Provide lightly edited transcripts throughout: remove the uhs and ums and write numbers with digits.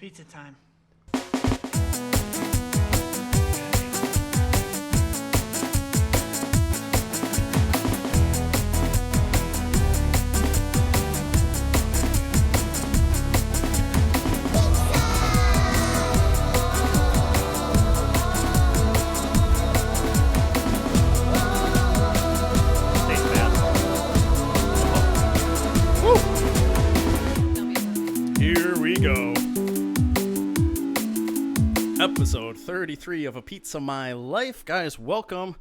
Pizza time. Episode 33 of A Pizza My Life. Guys, welcome.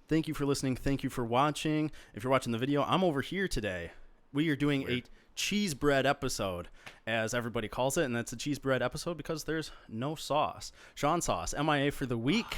Thank you for listening. Thank you for watching. If you're watching the video, I'm over here today. We are doing a cheese bread episode, as everybody calls it, and that's a cheese bread episode because there's no sauce. Sean Sauce, MIA for the week.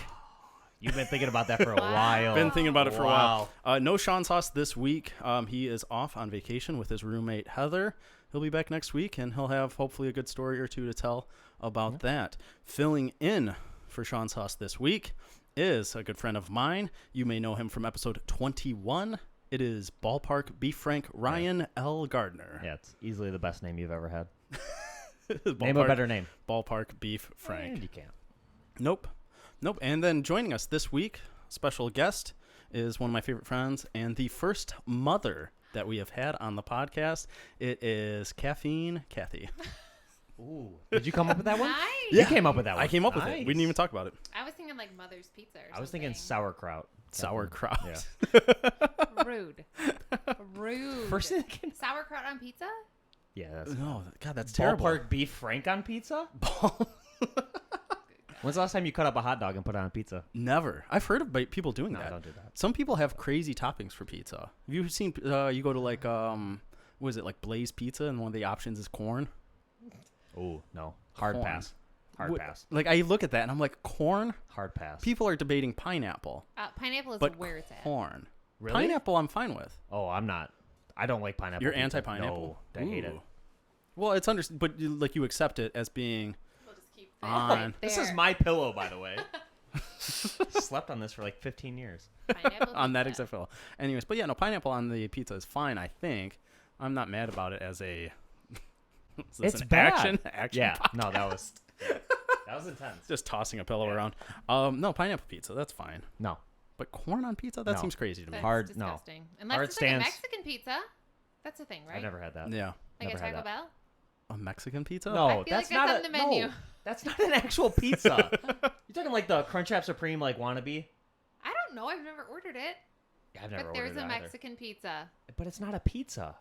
You've been thinking about that for a while. Been thinking about it for a while. No Sean Sauce this week. He is off on vacation with his roommate, Heather. He'll be back next week, and he'll have hopefully a good story or two to tell about that. Filling in for Sean Sauce this week is a good friend of mine. You may know him from episode 21. It is Ballpark Beef Frank Ryan L. Gardner. Yeah, it's easily the best name you've ever had. Name a better name. Ballpark Beef Frank. And you can't. Nope. And then joining us this week, special guest, is one of my favorite friends and the first mother that we have had on the podcast. It is Caffeine Kathy. Ooh. Did you come up with that one? Nice. Yeah. You came up with that one. I came up with it. We didn't even talk about it. I was thinking like Mother's Pizza or something. I was thinking sauerkraut. Sauerkraut. Yeah. Rude. First thing that came- Sauerkraut on pizza? Yeah, that's No, God, that's terrible. Ballpark Beef Frank on pizza? When's the last time you cut up a hot dog and put it on pizza? Never. I've heard of people doing No, that. don't do that. Some people have crazy toppings for pizza. Have you seen, you go to like, what is it, like Blaze Pizza, and one of the options is corn? Oh, no. Hard Corn. pass. Hard pass. Like, I look at that and I'm like, corn? Hard pass. People are debating pineapple. Pineapple is But where it's at. corn. Really? Pineapple I'm fine with. Oh, I'm not. I don't like pineapple. You're pizza. anti-pineapple? No, I hate it. Ooh. Well, it's but you accept it as being We'll just keep on. This is my pillow, by the way. Slept on this for like 15 years. Pineapple on that pizza. exact level. Anyways, but yeah, no, pineapple on the pizza is fine, I think. I'm not mad about it as a... Is this It's an bad. Action Yeah, podcast? no, that was intense. Just tossing a pillow around. No, pineapple pizza, that's fine. No. But corn on pizza? That No. seems crazy to me. That's Hard- no. disgusting. Unless Hard it's like a stance. Mexican pizza. That's a thing, right? I've never had that. Yeah. Like never a had Taco that. Bell? A Mexican pizza? No, I feel that's like that's not on the menu. No, that's not an actual pizza. You're talking like the Crunchwrap Supreme, like wannabe. I don't know. I've never ordered it. Yeah, I've never But there's ordered a it either. Mexican pizza. But it's not a pizza.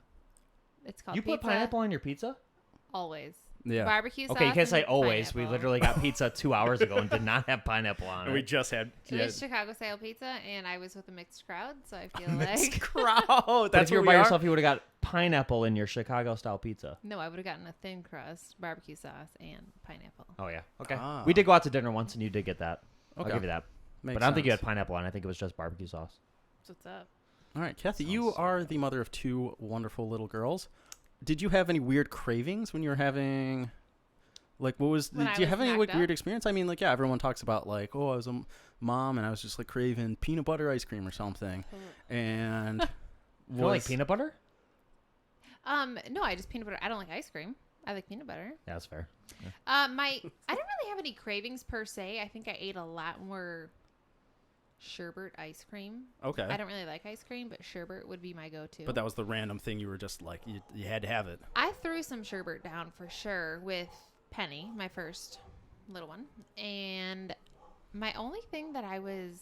It's called You pizza. put pineapple on your pizza? Always. Yeah. Barbecue sauce. Okay, you can't say and always. We pineapple. literally got pizza 2 hours ago and did not have pineapple on it. We just had... It was Chicago style pizza, and I was with a mixed crowd, so I feel Mixed like crowd. But That's if you were what by we are? yourself, you would have got pineapple in your Chicago style pizza. no, I would have gotten a thin crust, barbecue sauce, and pineapple. Oh yeah. Okay. Ah. We did go out to dinner once, and you did get that. Okay. I'll give you that. Makes But I don't think you had sense. pineapple on. I think it was just barbecue sauce. What's up? All right, Kathy, Sounds you so are good. the mother of two wonderful little girls. Did you have any weird cravings when you were having... Like, what was... When Did I you was have any knocked weird up? experience? I mean, like, yeah, everyone talks about, like, oh, I was a mom, and I was just, like, craving peanut butter ice cream or something. And... You don't like peanut butter? No, I just peanut butter. I don't like ice cream. I like peanut butter. Yeah, that's fair. I didn't really have any cravings per se. I think I ate a lot more sherbet ice cream. Okay. I don't really like ice cream, but sherbet would be my go-to. But that was the random thing you were just, like, you had to have it. I threw some sherbet down for sure with Penny, my first little one. And my only thing that I was...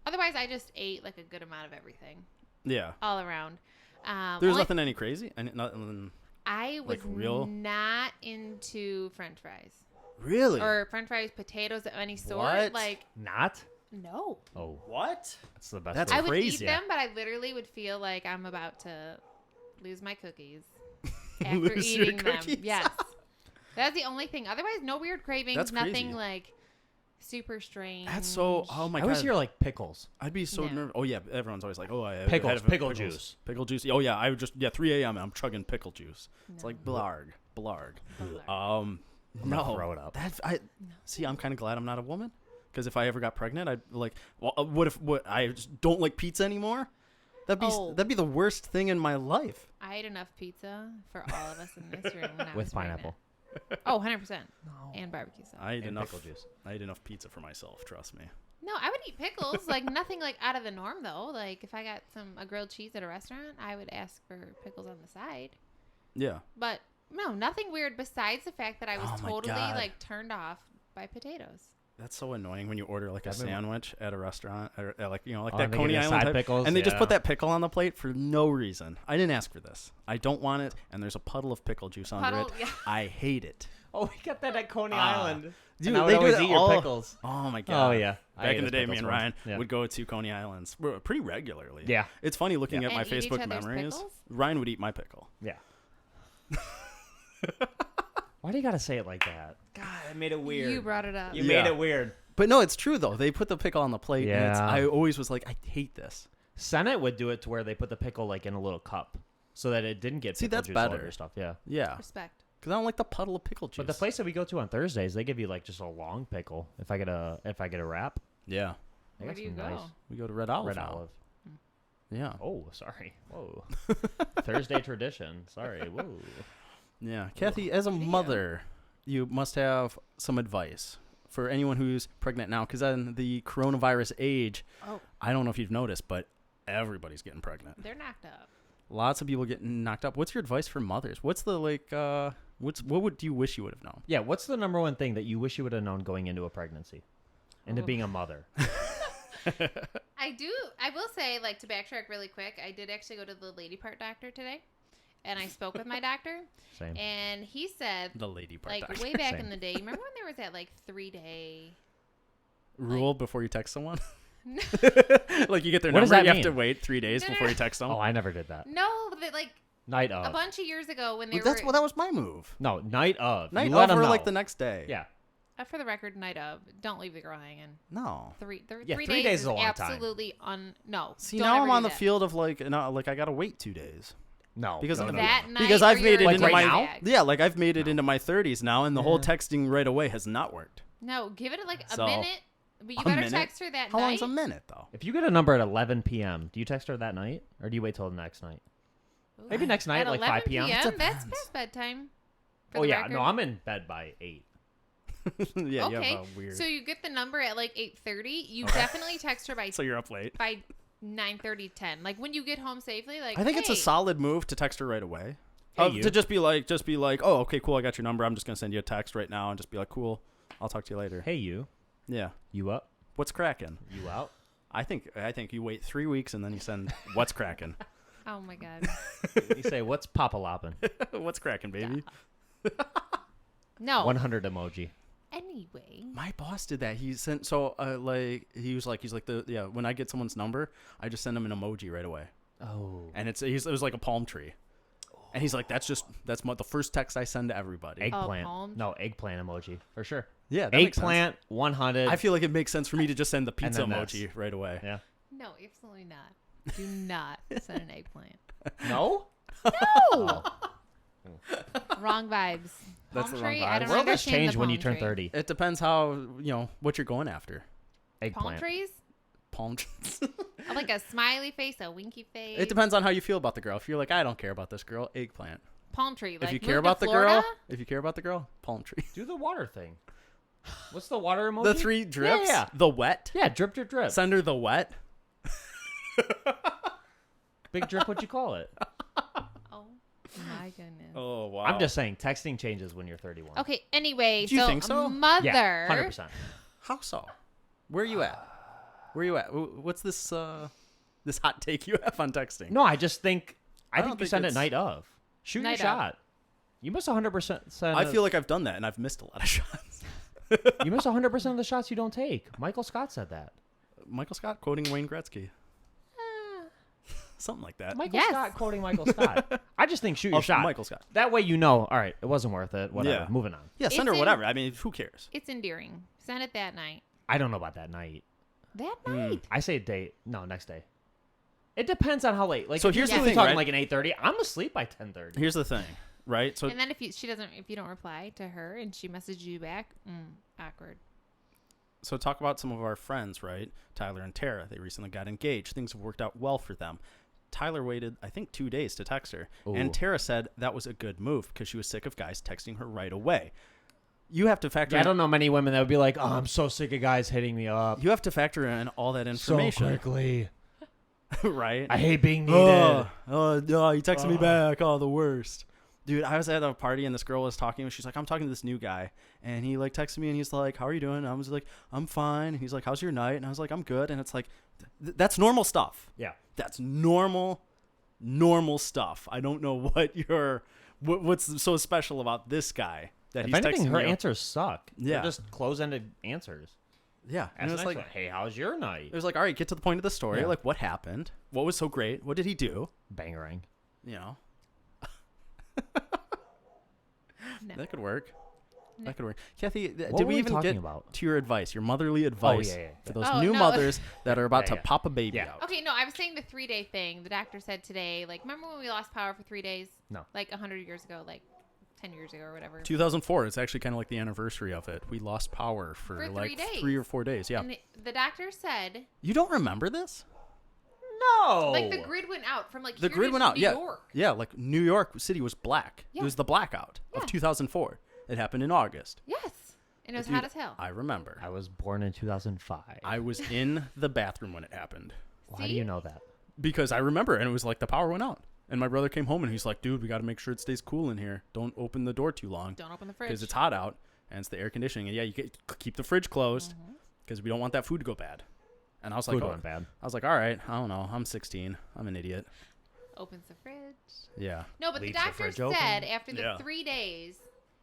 Otherwise, I just ate, like, a good amount of everything Yeah. all around. There's only- nothing any crazy? And nothing... I was like real? not into French fries. Really? Or French fries, potatoes of any sort. What? Like, Not? no. Oh, What? that's the best. That's way. I would crazy. eat them, but I literally would feel like I'm about to lose my cookies after Lose your eating them. cookies? Yes. That's the only thing. Otherwise, no weird cravings. That's nothing crazy. like super strange. That's so... Oh, my I God. always hear like pickles. I'd be so No. nervous. Oh, yeah. Everyone's always like, oh, I Pickles, had pickle juice. Pickle juice. Oh, yeah. I would just... Yeah, 3 a.m. and I'm chugging pickle juice. It's No. like blarg. Blarg. Blarg. I'm gonna No. throw it up. See, I'm kind of glad I'm not a woman. Because if I ever got pregnant, I'd like... Well, what I just don't like pizza anymore? That'd be the worst thing in my life. I ate enough pizza for all of us in this room when I With was pineapple. Oh, 100%. No. And barbecue sauce. I ate And enough. pickle juice. I ate enough pizza for myself. Trust me. No, I would eat pickles. Like nothing like out of the norm though. Like if I got a grilled cheese at a restaurant, I would ask for pickles on the side. Yeah. But no, nothing weird besides the fact that I was Oh my totally God. like turned off by potatoes. That's so annoying when you order like a I've been- sandwich at a restaurant, or like like Oh, that and they Coney give you Island side type, pickles? and they just put Yeah. that pickle on the plate for no reason. I didn't ask for this. I don't want it, and there's a puddle of pickle juice under Puddle, it. yeah. I hate it. Oh, we got that at Coney Ah. Island. Dude, And I would they do always that eat your all- pickles. Oh my god. Oh, yeah. I Back ate in the his day, me pickles and once. Ryan Yeah. would go to Coney Islands pretty regularly. Yeah. It's funny looking Yeah. at my And eat each Facebook other's memories. pickles? Ryan would eat my pickle. Yeah. Why do you gotta say it like that? God, that made it weird. You brought it up. You Yeah. made it weird. But no, it's true though. They put the pickle on the plate. And Yeah. I always was like, I hate this. Senate would do it to where they put the pickle like in a little cup, so that it didn't get See, pickle that's juice all over better. your stuff. Yeah. Yeah, Respect. because I don't like the puddle of pickle juice. But the place that we go to on Thursdays, they give you like just a long pickle. If I get a wrap, Yeah, they Where got do you some go? nice we go to Red Olive. red now. olive. Yeah, Oh, sorry. Whoa. Thursday tradition. Sorry. Whoa. yeah. Kathy, as a mother, you must have some advice for anyone who's pregnant now, because in the coronavirus age, Oh, I don't know if you've noticed, but everybody's getting pregnant. they're knocked up. Lots of people getting knocked up. What's your advice for mothers? What's the what would you wish you would have known? Yeah. What's the number one thing that you wish you would have known going into a pregnancy, into Oh. being a mother? I will say, like, to backtrack really quick, I did actually go to the lady part doctor today, and I spoke with my doctor, Same. and he said, The lady part like, doctor. way back Same. in the day, remember when there was that, like, 3-day... Rule before you text someone. Like you get their What does number, that you have to mean? wait 3 days No, no, before no. you text them. Oh, I never did that. No, but, like, Night a of. bunch of years ago when they But were... that was my move. No, night of. Night you let of them or know. like the next day. Yeah. For the record, night of. Don't leave the girl hanging. No. Yeah, 3 3 days is a long time. absolutely no. See, don't now ever I'm do on the that. field of like I gotta wait 2 days No. because no, of no, That no. night because or I've made it your into Like right my now? bag. yeah, like I've made it into my 30s now, and the whole Yeah. texting right away has not worked. No, give it like a So, minute. But you a better minute? text her that How night. long's a minute though? If you get a number at 11 p.m., do you text her that night, or do you wait till the next night? Ooh. Maybe next night, At like 11 5 p.m. That's Depends. past bedtime. for Oh the yeah, record. no, I'm in bed by 8. Yeah, you Okay, have a weird. so you get the number at like 8:30. You definitely text her by So you're up late. by 9:30, 10. Like when you get home safely. Like I think it's a hey. solid move to text her right away. Hey, you. To just be like, oh, okay, cool, I got your number. I'm just gonna send you a text right now, and just be like, cool, I'll talk to you later. Hey, you. Yeah. You up? What's cracking? You out? I think you wait 3 weeks and then you send what's cracking. Oh my god. You say, what's Papa Loppin'? What's cracking, baby? No. 100 emoji. Anyway. My boss did that. He sent he's like when I get someone's number, I just send them an emoji right away, Oh. and it was like a palm tree, and he's like, that's the first text I send to everybody. Eggplant. palm? No, eggplant emoji. For sure. Yeah, that makes sense. Eggplant, 100. I feel like it makes sense for me to just send the pizza then this. emoji right away. Yeah. No, absolutely not. Do not send an eggplant. No? No. Wrong vibes. That's Palm the wrong tree, I vibes. don't World has understand changed the when you palm turn tree. 30. It depends how what you're going after. Eggplant. Palm trees? Palm trees. Like a smiley face, a winky face. It depends on how you feel about the girl. If you're like, I don't care about this girl, eggplant. Palm tree. Like If you move care to about the Florida? girl, palm tree. Do the water thing. What's the water emoji? The 3 drips. Yeah. The wet. Yeah, drip, drip, drip. Send her the wet. Big drip, what'd you call it? Oh my goodness. Oh wow. I'm just saying, texting changes when you're 31. Okay, anyway, Do you think so? mother. Yeah, 100%. How so? Where are you at? Where are you at? What's this hot take you have on texting? No, I just think, I don't think you think send it it's- night of. Shoot Night your of. shot. You must 100% send I feel like I've done that and I've missed a lot of shots. you miss 100% of the shots you don't take. Michael Scott said that. Michael Scott quoting Wayne Gretzky. Ah. Something like that. Michael Yes. Scott quoting Michael Scott. I just think shoot your Oh, shot. Michael Scott. That way you know, all right, it wasn't worth it. Whatever. Yeah. Moving on. Yeah, send It's her in- whatever. I mean, who cares? It's endearing. Send it that night. I don't know about that night. That Hmm. night. I say date. No, next day. It depends on how late. Like, So if you're here's the really thing, talking right? like an 8:30. I'm asleep by 10:30. Here's the thing, right? So And then if you don't reply to her and she messages you back, awkward. So talk about some of our friends, right? Tyler and Tara. They recently got engaged. Things have worked out well for them. Tyler waited, I think, 2 days to text her. Ooh. And Tara said that was a good move because she was sick of guys texting her right away. You have to factor I in, don't know many women that would be like, "Oh, I'm so sick of guys hitting me up you have to factor in all that so information. quickly. Right? I hate being needed." Oh, you texted me back. Oh, the worst. Dude, I was at a party and this girl was talking. She's like, I'm talking to this new guy. And he like texted me and he's like, how are you doing? And I was like, I'm fine. And he's like, how's your night? And I was like, I'm good. And it's like, that's normal stuff. Yeah. That's normal stuff. I don't know what's so special about this guy that If he's anything, texting her you. answers suck. Yeah. They're just close-ended answers. Yeah. And And it's like, "Hey, how's your night?" it was like, all right, get to the point of the story. Yeah. Like, what happened? What was so great? What did he do? Bangerang. You know? No. That could work. No. That could work. Kathy, What did were we we even talking get about? to your advice, your motherly advice yeah. for those Oh, new no. mothers that are about Yeah, to yeah. pop a baby Yeah. out? Okay, no, I was saying the 3-day thing. The doctor said today, like, remember when we lost power for 3 days? No. Like 100 years ago, like 10 years ago or whatever. 2004. It's actually kind of like the anniversary of it. We lost power for For 3 like days. 3 or 4 days. Yeah. And the doctor said, You don't remember this? No. like, the grid went out from, like, The here grid to went out. New Yeah. York. Yeah. Like New York City was black. Yeah. It was the blackout Yeah. of 2004. It happened in August. Yes. And it was Dude, hot as hell. I remember. I was born in 2005. I was in the bathroom when it happened Why do See? you know that? because I remember, and it was like the power went out. And my brother came home and he's like, dude, we got to make sure it stays cool in here. Don't open the door too long. Don't open the fridge. Because it's hot out and it's the air conditioning. And yeah, you keep the fridge closed because we don't want that food to go bad. And I was like, Food oh, went bad. I was like, all right, I don't know. I'm 16. I'm an idiot. Opens the fridge. Yeah. No, but the Leaves the doctor fridge said open. after the Yeah. 3 days,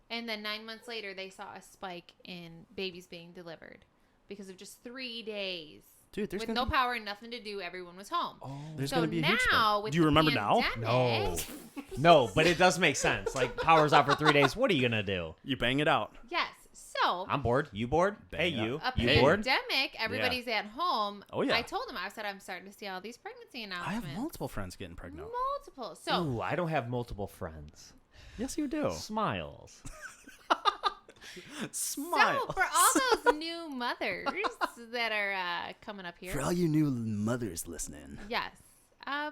and then 9 months later, they saw a spike in babies being delivered because of just 3 days. Dude, there's With gonna no be, power and nothing to do, everyone was home. there's So gonna be a huge now, spike. with Do you the remember now? pandemic- No, but it does make sense. Like, power's out for 3 days. What are you gonna do? You bang it out. Yes. So I'm bored. You bored? Hey, Bang you. a You bored? pandemic, everybody's at home. Oh, yeah. I told him, I said, I'm starting to see all these pregnancy I announcements. have multiple friends getting pregnant. Multiple. So Ooh, I don't have multiple friends. Yes, you do. Smiles. Smile. So for all those new mothers that are coming up here, For all you new mothers listening. yes, I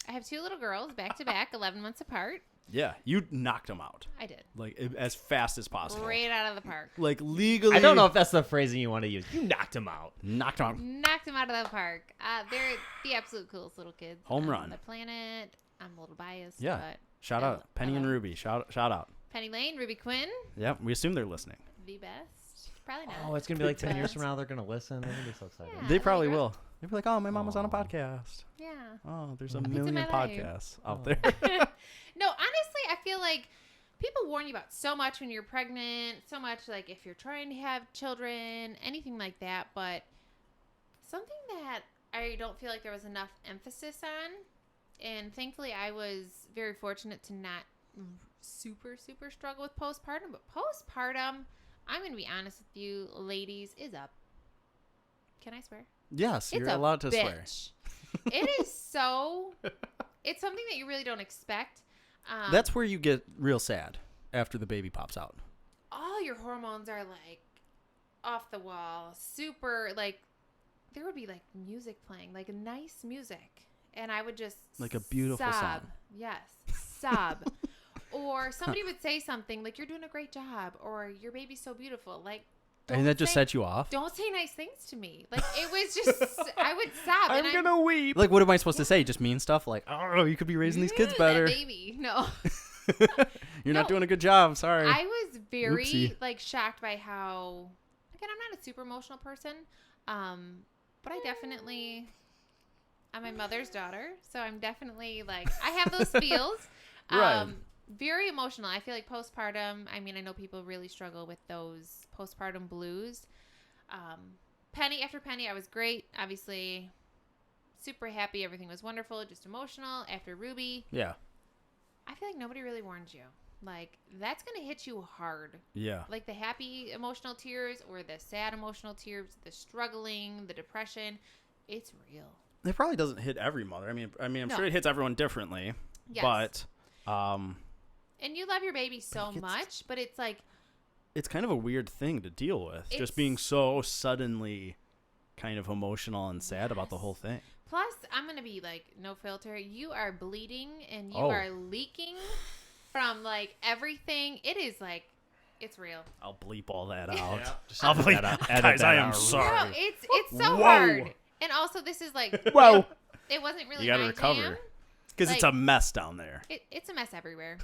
have 2 little girls back to back, 11 months apart. Yeah, you knocked them out. I did Like, as fast as possible. right out of the park. Like, legally. I don't know if that's the phrasing you want to use. You knocked him out. Knocked them out. Knocked them out of the park. They're the absolute coolest little kids Home on run. the planet. I'm a little biased, Yeah. but Shout I out. love- Penny I and love Ruby. Shout out. Penny Lane, Ruby Quinn, Yeah, we assume they're listening. the best. Probably not. Oh, it's going to be like 10 years But- from now. They're going to listen. They're going to be so excited. Yeah. They little probably girl. will. They'll be like, oh, my mom was on a Aw. podcast. Yeah. Oh, there's a Pizza million my life. podcasts out there. No, honestly, I feel like people warn you about so much when you're pregnant, so much like if you're trying to have children, anything like that. But something that I don't feel like there was enough emphasis on, and thankfully I was very fortunate to not super struggle with postpartum. But postpartum, I'm going to be honest with you, ladies, is up. Can I swear? Yes, It's you're a allowed to swear. bitch. It is so. It's something that you really don't expect. That's where you get real sad after the baby pops out. All your hormones are like off the wall, super like. There would be like music playing, like nice music, and I would just Like a beautiful sob. song. Yes, sob. Or somebody would say something like, "You're doing a great job," or "Your baby's so beautiful." Like, And that just say- set you off? Don't say nice things to me. Like it was just, I would sob. I'm and going to weep. Like, what am I supposed to say? Just mean stuff like, oh, you could be raising these kids that better. baby, no. You're not No. doing a good job. Sorry. I was very Oopsie. like shocked by how. Again, I'm not a super emotional person, but I definitely. I'm my mother's daughter, so I'm definitely like I have those feels. Right. Very emotional. I feel like postpartum. I mean, I know people really struggle with those postpartum blues. Penny after Penny, I was great. Obviously, super happy. Everything was wonderful. Just emotional. After Ruby, Yeah. I feel like nobody really warned you. Like that's gonna hit you hard. Yeah. Like the happy emotional tears or the sad emotional tears, the struggling, the depression. It's real. It probably doesn't hit every mother. I mean, I'm No. sure it hits everyone differently. Yes. But And you love your baby so it's- much, but it's like it's kind of a weird thing to deal with. It's- Just being so suddenly kind of emotional and sad about the Yes. whole thing. Plus, I'm gonna be like, no filter. You are bleeding and you Oh. are leaking from like everything. It is like, it's real. I'll bleep all that out. Yeah, just I'll edit bleep that out. Edit Guys, that I am out. sorry. No, it's so Whoa. hard. And also, this is like, Whoa. it wasn't really You gotta my recover. jam. Because it's Like- a mess down there. It's a mess everywhere.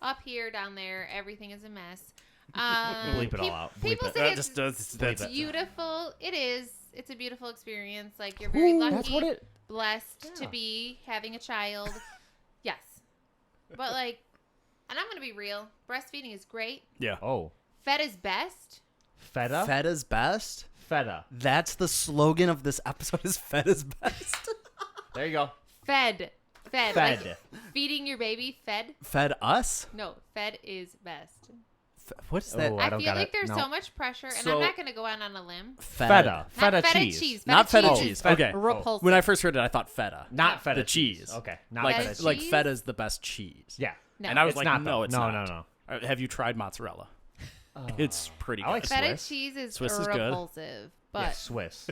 Up here, down there, everything is a mess. Bleep it all out. Bleep People it. say Just it's that's it. beautiful. It is. It's a beautiful experience. Like, you're very lucky, That's what it. blessed to Yeah. be having a child. Yes. But, like, and I'm going to be real. Breastfeeding is great. Yeah. Oh. Fed is best. Feta. Feda's best. Feta. That's the slogan of this episode is Feda's best. There you go. Fed. Fed. Like, feeding your baby, fed. Fed us? No, fed is best. What's that? Oh, I I don't feel got like it. there's No. so much pressure, and So- I'm not going to go out on a limb. Feta. Not Feta feta cheese. Not feta cheese cheese. is Okay. repulsive. When I first heard it, I thought feta. Not feta The cheese. Okay. Not Like, feta Feta cheese. like cheese? feta's the best cheese. Yeah. No. And I was It's like, not, no, though. it's No, not. no, Have you tried mozzarella? It's pretty I good. like Feta Swiss. cheese is Swiss is good. repulsive. But Yeah, Swiss.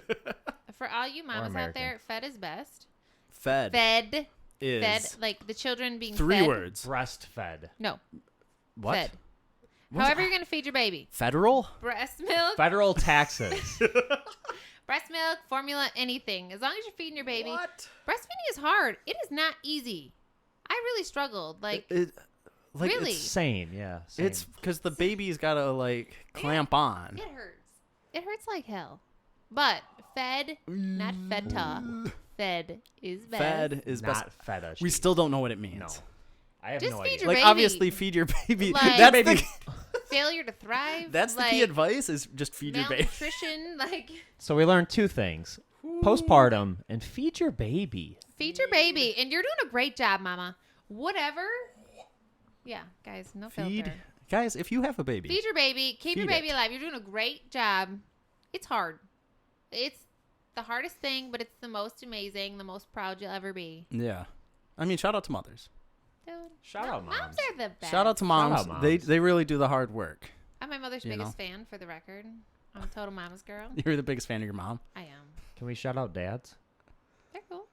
for all you mamas out American. there, fed is best. Fed Fed. is Fed. Like the children being three fed. words. Breastfed. No. What? Fed. What's- However you're going to feed your baby. Federal? Breast milk, Federal taxes. breast milk, formula, anything. As long as you're feeding your baby. What? Breastfeeding is hard. It is not easy. I really struggled. Like, Like, Really? It's sane. Yeah. Sane. It's because the baby's got to, like, clamp on. it hurts. It hurts like hell. But fed, not feta. Fed is best. Fed is best. not feta cheese. We still don't know what it means. No. I have Just no feed idea. your Like, baby. obviously, feed your baby. Like- that's Baby. the, Failure to thrive. that's the like, key advice is just feed your baby. malnutrition. Like, So we learned two things: postpartum and feed your baby. feed your baby. And you're doing a great job, mama. Whatever. Yeah, guys, no Feed. filter. Guys, if you have a baby. Feed your baby. Keep your Feed baby it. alive. You're doing a great job. It's hard. It's the hardest thing, but it's the most amazing, the most proud you'll ever be. Yeah. I mean, shout out to mothers. Dude, Shout out, moms. Moms are the best. Shout out to moms. out, They moms. they really do the hard work. I'm my mother's You biggest fan, for the record. I'm a total mama's girl. You're the biggest fan of your mom. I am. Can we shout out dads? They're cool.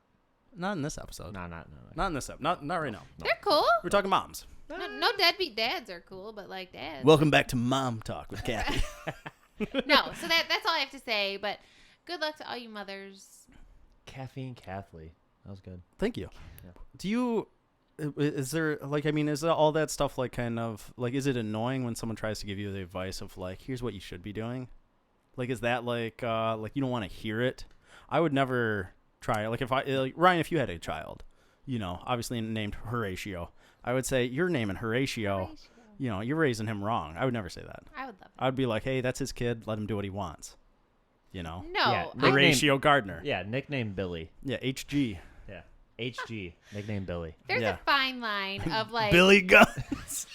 Not in this episode. No. Not in this episode. Not right now. They're cool. We're talking moms. No deadbeat dads are cool, but like dads. Welcome back to Mom Talk with Kathy. No, so that's all I have to say. But good luck to all you mothers. Caffeine Kathleen. That was good. Thank you. Yeah. Do you? Is there like? I mean, is all that stuff like kind of like? Is it annoying when someone tries to give you the advice of like, here's what you should be doing? Like, is that like you don't want to hear it? I would never try it. Like if Ryan, if you had a child, you know, obviously named Horatio, I would say you're naming Horatio. You know, you're raising him wrong. I would never say that. I would love I would be like, hey, that's his kid. Let him do what he wants. You know, No, Yeah, I, Horatio Gardner. Yeah, nickname Billy. Yeah, HG. Yeah. HG, nickname Billy. there's Yeah. a fine line of like Billy Guns.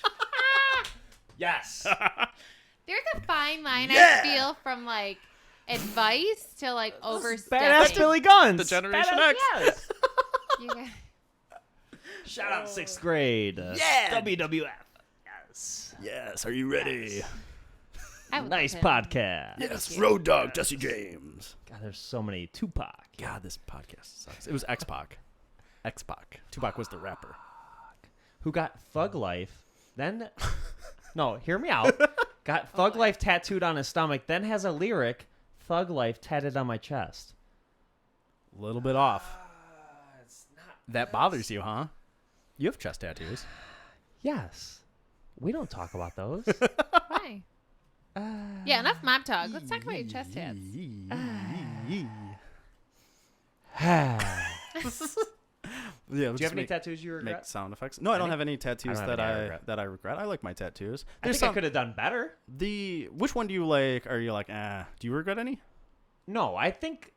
Yes. there's a fine line Yeah. I feel from like advice to like overstepping. Badass Billy Guns. The Generation Badass- X. Yes. You guys- Shout out 6th grade. Yeah. WWF. Yes. Yes, are you ready? I would Nice love him. podcast. Yes, Road Dog Jesse James. God, there's so many. Tupac. God, this podcast sucks. It was X-Pac. X-Pac. Tupac was the rapper. Who got Thug Life, then... No, hear me out. Got Thug Life tattooed on his stomach, then has a lyric, Thug Life tatted on my chest. A little bit off. That bothers you, huh? You have chest tattoos. Yes. We don't talk about those. Why? Yeah, enough mom talk. Let's talk about your chest tats. Do Yeah, you have any tattoos you make regret? sound effects? No, I don't have any tattoos I don't have that any I I regret. that I regret. I like my tattoos. I There's think I could have done better. which one do you like? Are you like, do you regret any? No, I think...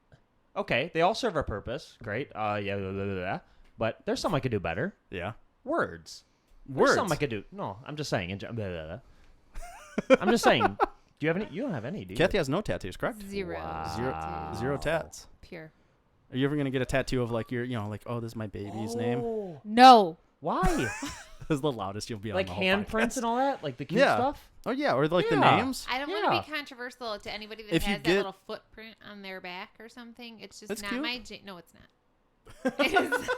Okay, they all serve a purpose. Great. Yeah, blah, blah, blah, blah. But there's some I could do better. Yeah. Words. There's Words. some I could do. No, I'm just saying. Blah, blah, blah. I'm just saying. Do you have any? You don't have any, do you? Kathy has no tattoos, correct? Zero. Wow. Zero tats. Pure. Are you ever gonna get a tattoo of like your, like, oh, this is my baby's name? Oh. No. Why? That's the loudest you'll be on Like the whole handprints podcast. and all that, like the cute Yeah. stuff. Oh yeah, or like the Yeah. names. I don't want to be controversial to anybody that If you has get- that little footprint on their back or something. It's just That's not cute. my no, it's not. It is,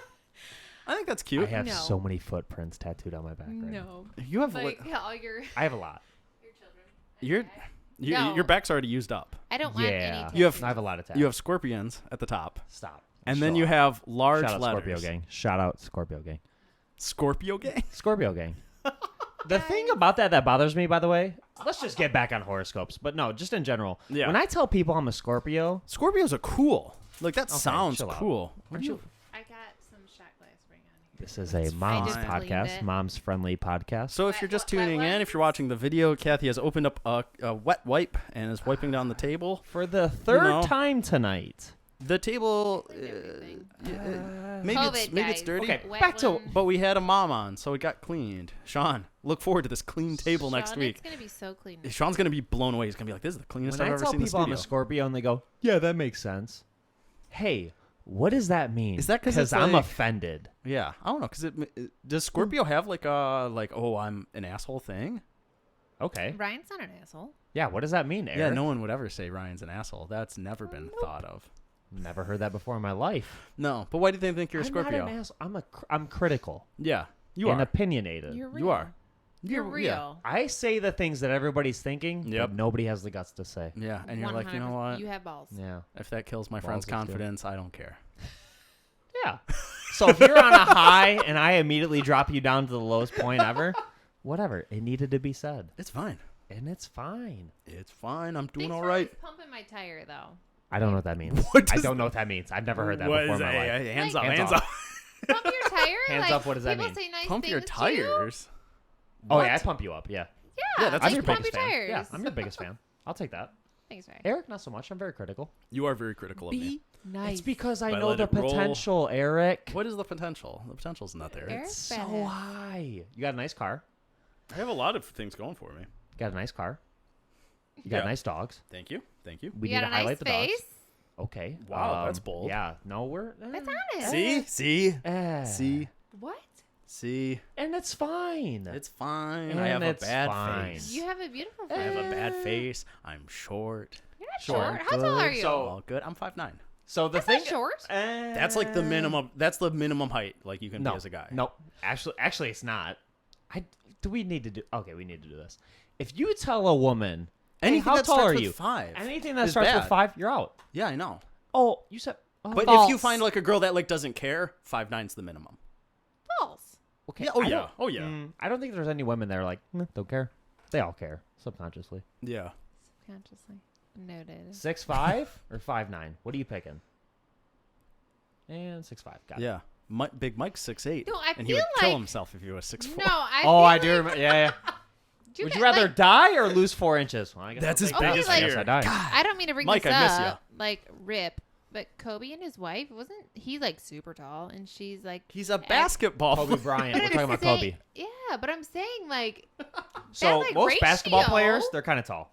I think that's I cute. have No. so many footprints tattooed on my back. Right now. no. You have Like all your I have a lot. children. No. your back's already used up. I don't want any Yeah, tattoos. You have- I have a lot of tattoos. You have scorpions at the top, Stop. and then Show you off. have large Shout out letters. Scorpio gang. Shout out Scorpio gang. Scorpio gang. Scorpio gang. The thing about that bothers me, by the way, let's just get back on horoscopes. But no, just in general. Yeah. When I tell people I'm a Scorpio, Scorpios are cool. Like that Okay, sounds chill out. cool. aren't you? I got some shot glass ring on here. This is a mom's fine. podcast, it. mom's friendly podcast. So if Wet- you're just wet tuning in, ones? if you're watching the video, Kathy has opened up a wet wipe and is wiping down the table. For the third know. time tonight. The table, Everything. maybe COVID, it's guys. dirty. Okay, Wet back to- ones. But we had a mom on, so it got cleaned. Sean, look forward to this clean table next Sean, week. It's gonna be so clean. Sean's gonna be blown away. He's gonna be like, "This is the cleanest When I've I ever tell seen in the people I'm studio." a Scorpio and they go, yeah, that makes sense. Hey, what does that mean? Is that 'cause it's I'm like- offended? Yeah, I don't know, cause does Scorpio have like oh, I'm an asshole thing? Okay. Ryan's not an asshole. Yeah, what does that mean, Eric? Yeah, no one would ever say Ryan's an asshole. That's never been thought of. Never heard that before in my life. No, but why do they think you're a I'm Scorpio? not an asshole. I'm critical Yeah, you and are. opinionated. You're real. You are. You're real. Yeah. I say the things that everybody's thinking, Yep. but nobody has the guts to say. Yeah, and you're like, you know 100%. what? You have balls. Yeah. If that kills my Balls friend's is good. confidence, I don't care. Yeah. So if you're on a high and I immediately drop you down to the lowest point ever, whatever. It needed to be said. It's fine. And it's fine. It's fine. I'm doing Thanks all for right. always pumping my tire though. I don't know what that means. What I does don't know what that means. I've never heard that What before is in my that? life. Hands Like- up, Hands hands off. up. Pump your tire. Hands like, up, what does that people mean? Say nice Pump your things to you. tires. Oh, What? yeah, I pump you up. Yeah. Yeah, that's I'm like, your pump biggest your fan. tires. Yeah, I'm your biggest fan. I'll take that. Thanks, Ryan. Eric, not so much. I'm very critical. You are very critical of me. Nice. It's because I But know let the it roll. potential, Eric. What is the potential? The potential's not there. Eric? It's so Badass. high. You got a nice car. I have a lot of things going for me. You got a nice car. You got Yeah. nice dogs. Thank you. Thank you. We you need got to a highlight nice the face. dogs. Okay. Wow, that's bold. Yeah. No, we're. That's honest. See? What? See? And it's fine. It's fine. And I have a it's bad fine. face. You have a beautiful I face. have a bad face. I'm short. You're not Short. short. How tall are you? So- All good. I'm 5'9". So the That's thing. not short. That's like the minimum. That's the minimum height like you can No, be as a guy. no. Actually, it's not. Do we need to do? Okay, we need to do this. If you tell a woman, hey, Anything how that tall starts are with you? 5. Anything that is starts with bad. 5, you're out. Yeah, I know. Oh, you said. Oh, But False. if you find like a girl that like doesn't care, 5'9's the minimum. False. okay. Yeah. Oh I yeah. don't- Oh yeah. I don't think there's any women that are like, don't care. They all care subconsciously. Yeah. Consciously noted. 6'5" or 5'9"? What are you picking? And 6'5". Got it. Yeah. Big Mike's 6'8". No, I and he feel would kill like- himself if he was 6'4". No, I. Oh, feel I do like- remember. Yeah. do Would get, you rather like, die or lose 4 inches? Well, I guess That's I'll his take that. biggest I guess fear. I die. I don't mean to bring Mike, this I miss up, like rip, but Kobe and his wife wasn't he like super tall, and she's like He's a basketball. Kobe Bryant. But We're I'm talking about saying- Kobe. Yeah, but I'm saying like So like, most basketball ratio- players, they're kind of tall.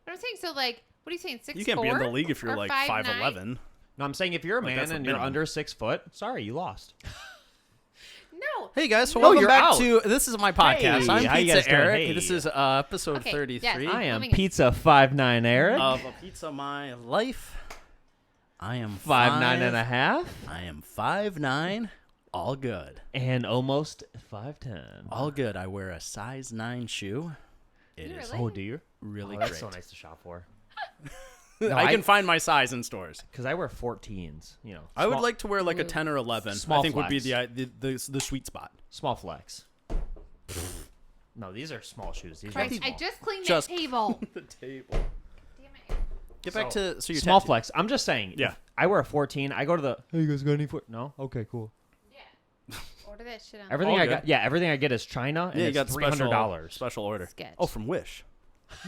But I'm saying so like what are you saying 6'4"? You can't be in the league if you're or like 5'9"? 5'11". No, I'm saying if you're a Like, man that's the and you're minimum. under 6 foot, sorry, you lost. No. Hey guys, so No, welcome you're back out. to this is my podcast. Hey, I'm how you Pizza guys doing? Eric. Hey. This is episode Okay, 33 yes. I am Moving it. Pizza 5'9" Eric. of a Pizza My Life. I am 5'9" and a half. I am 5'9". All good. And almost 5'10". All good. I wear a size 9 shoe. It You is really? Oh, do you? really Oh, that's great. so nice to shop for. I can find my size in stores. Because I wear 14s. You know, I would small- like to wear like a Ooh. 10 or 11. Small I think would be flex. the sweet spot. small flex. No, these are small shoes. These Christ, are small. I just cleaned Just- that table. The table. Damn it. Get back to so you're small tattooed. flex. I'm just saying. Yeah. if I wear a 14. I go to the. Hey, you guys got any foot? No. Okay, cool. Yeah. Order that shit on Everything All I good. got. Yeah, everything I get is China, and Yeah, you it's got $300. special order. Sketch. Oh, from Wish.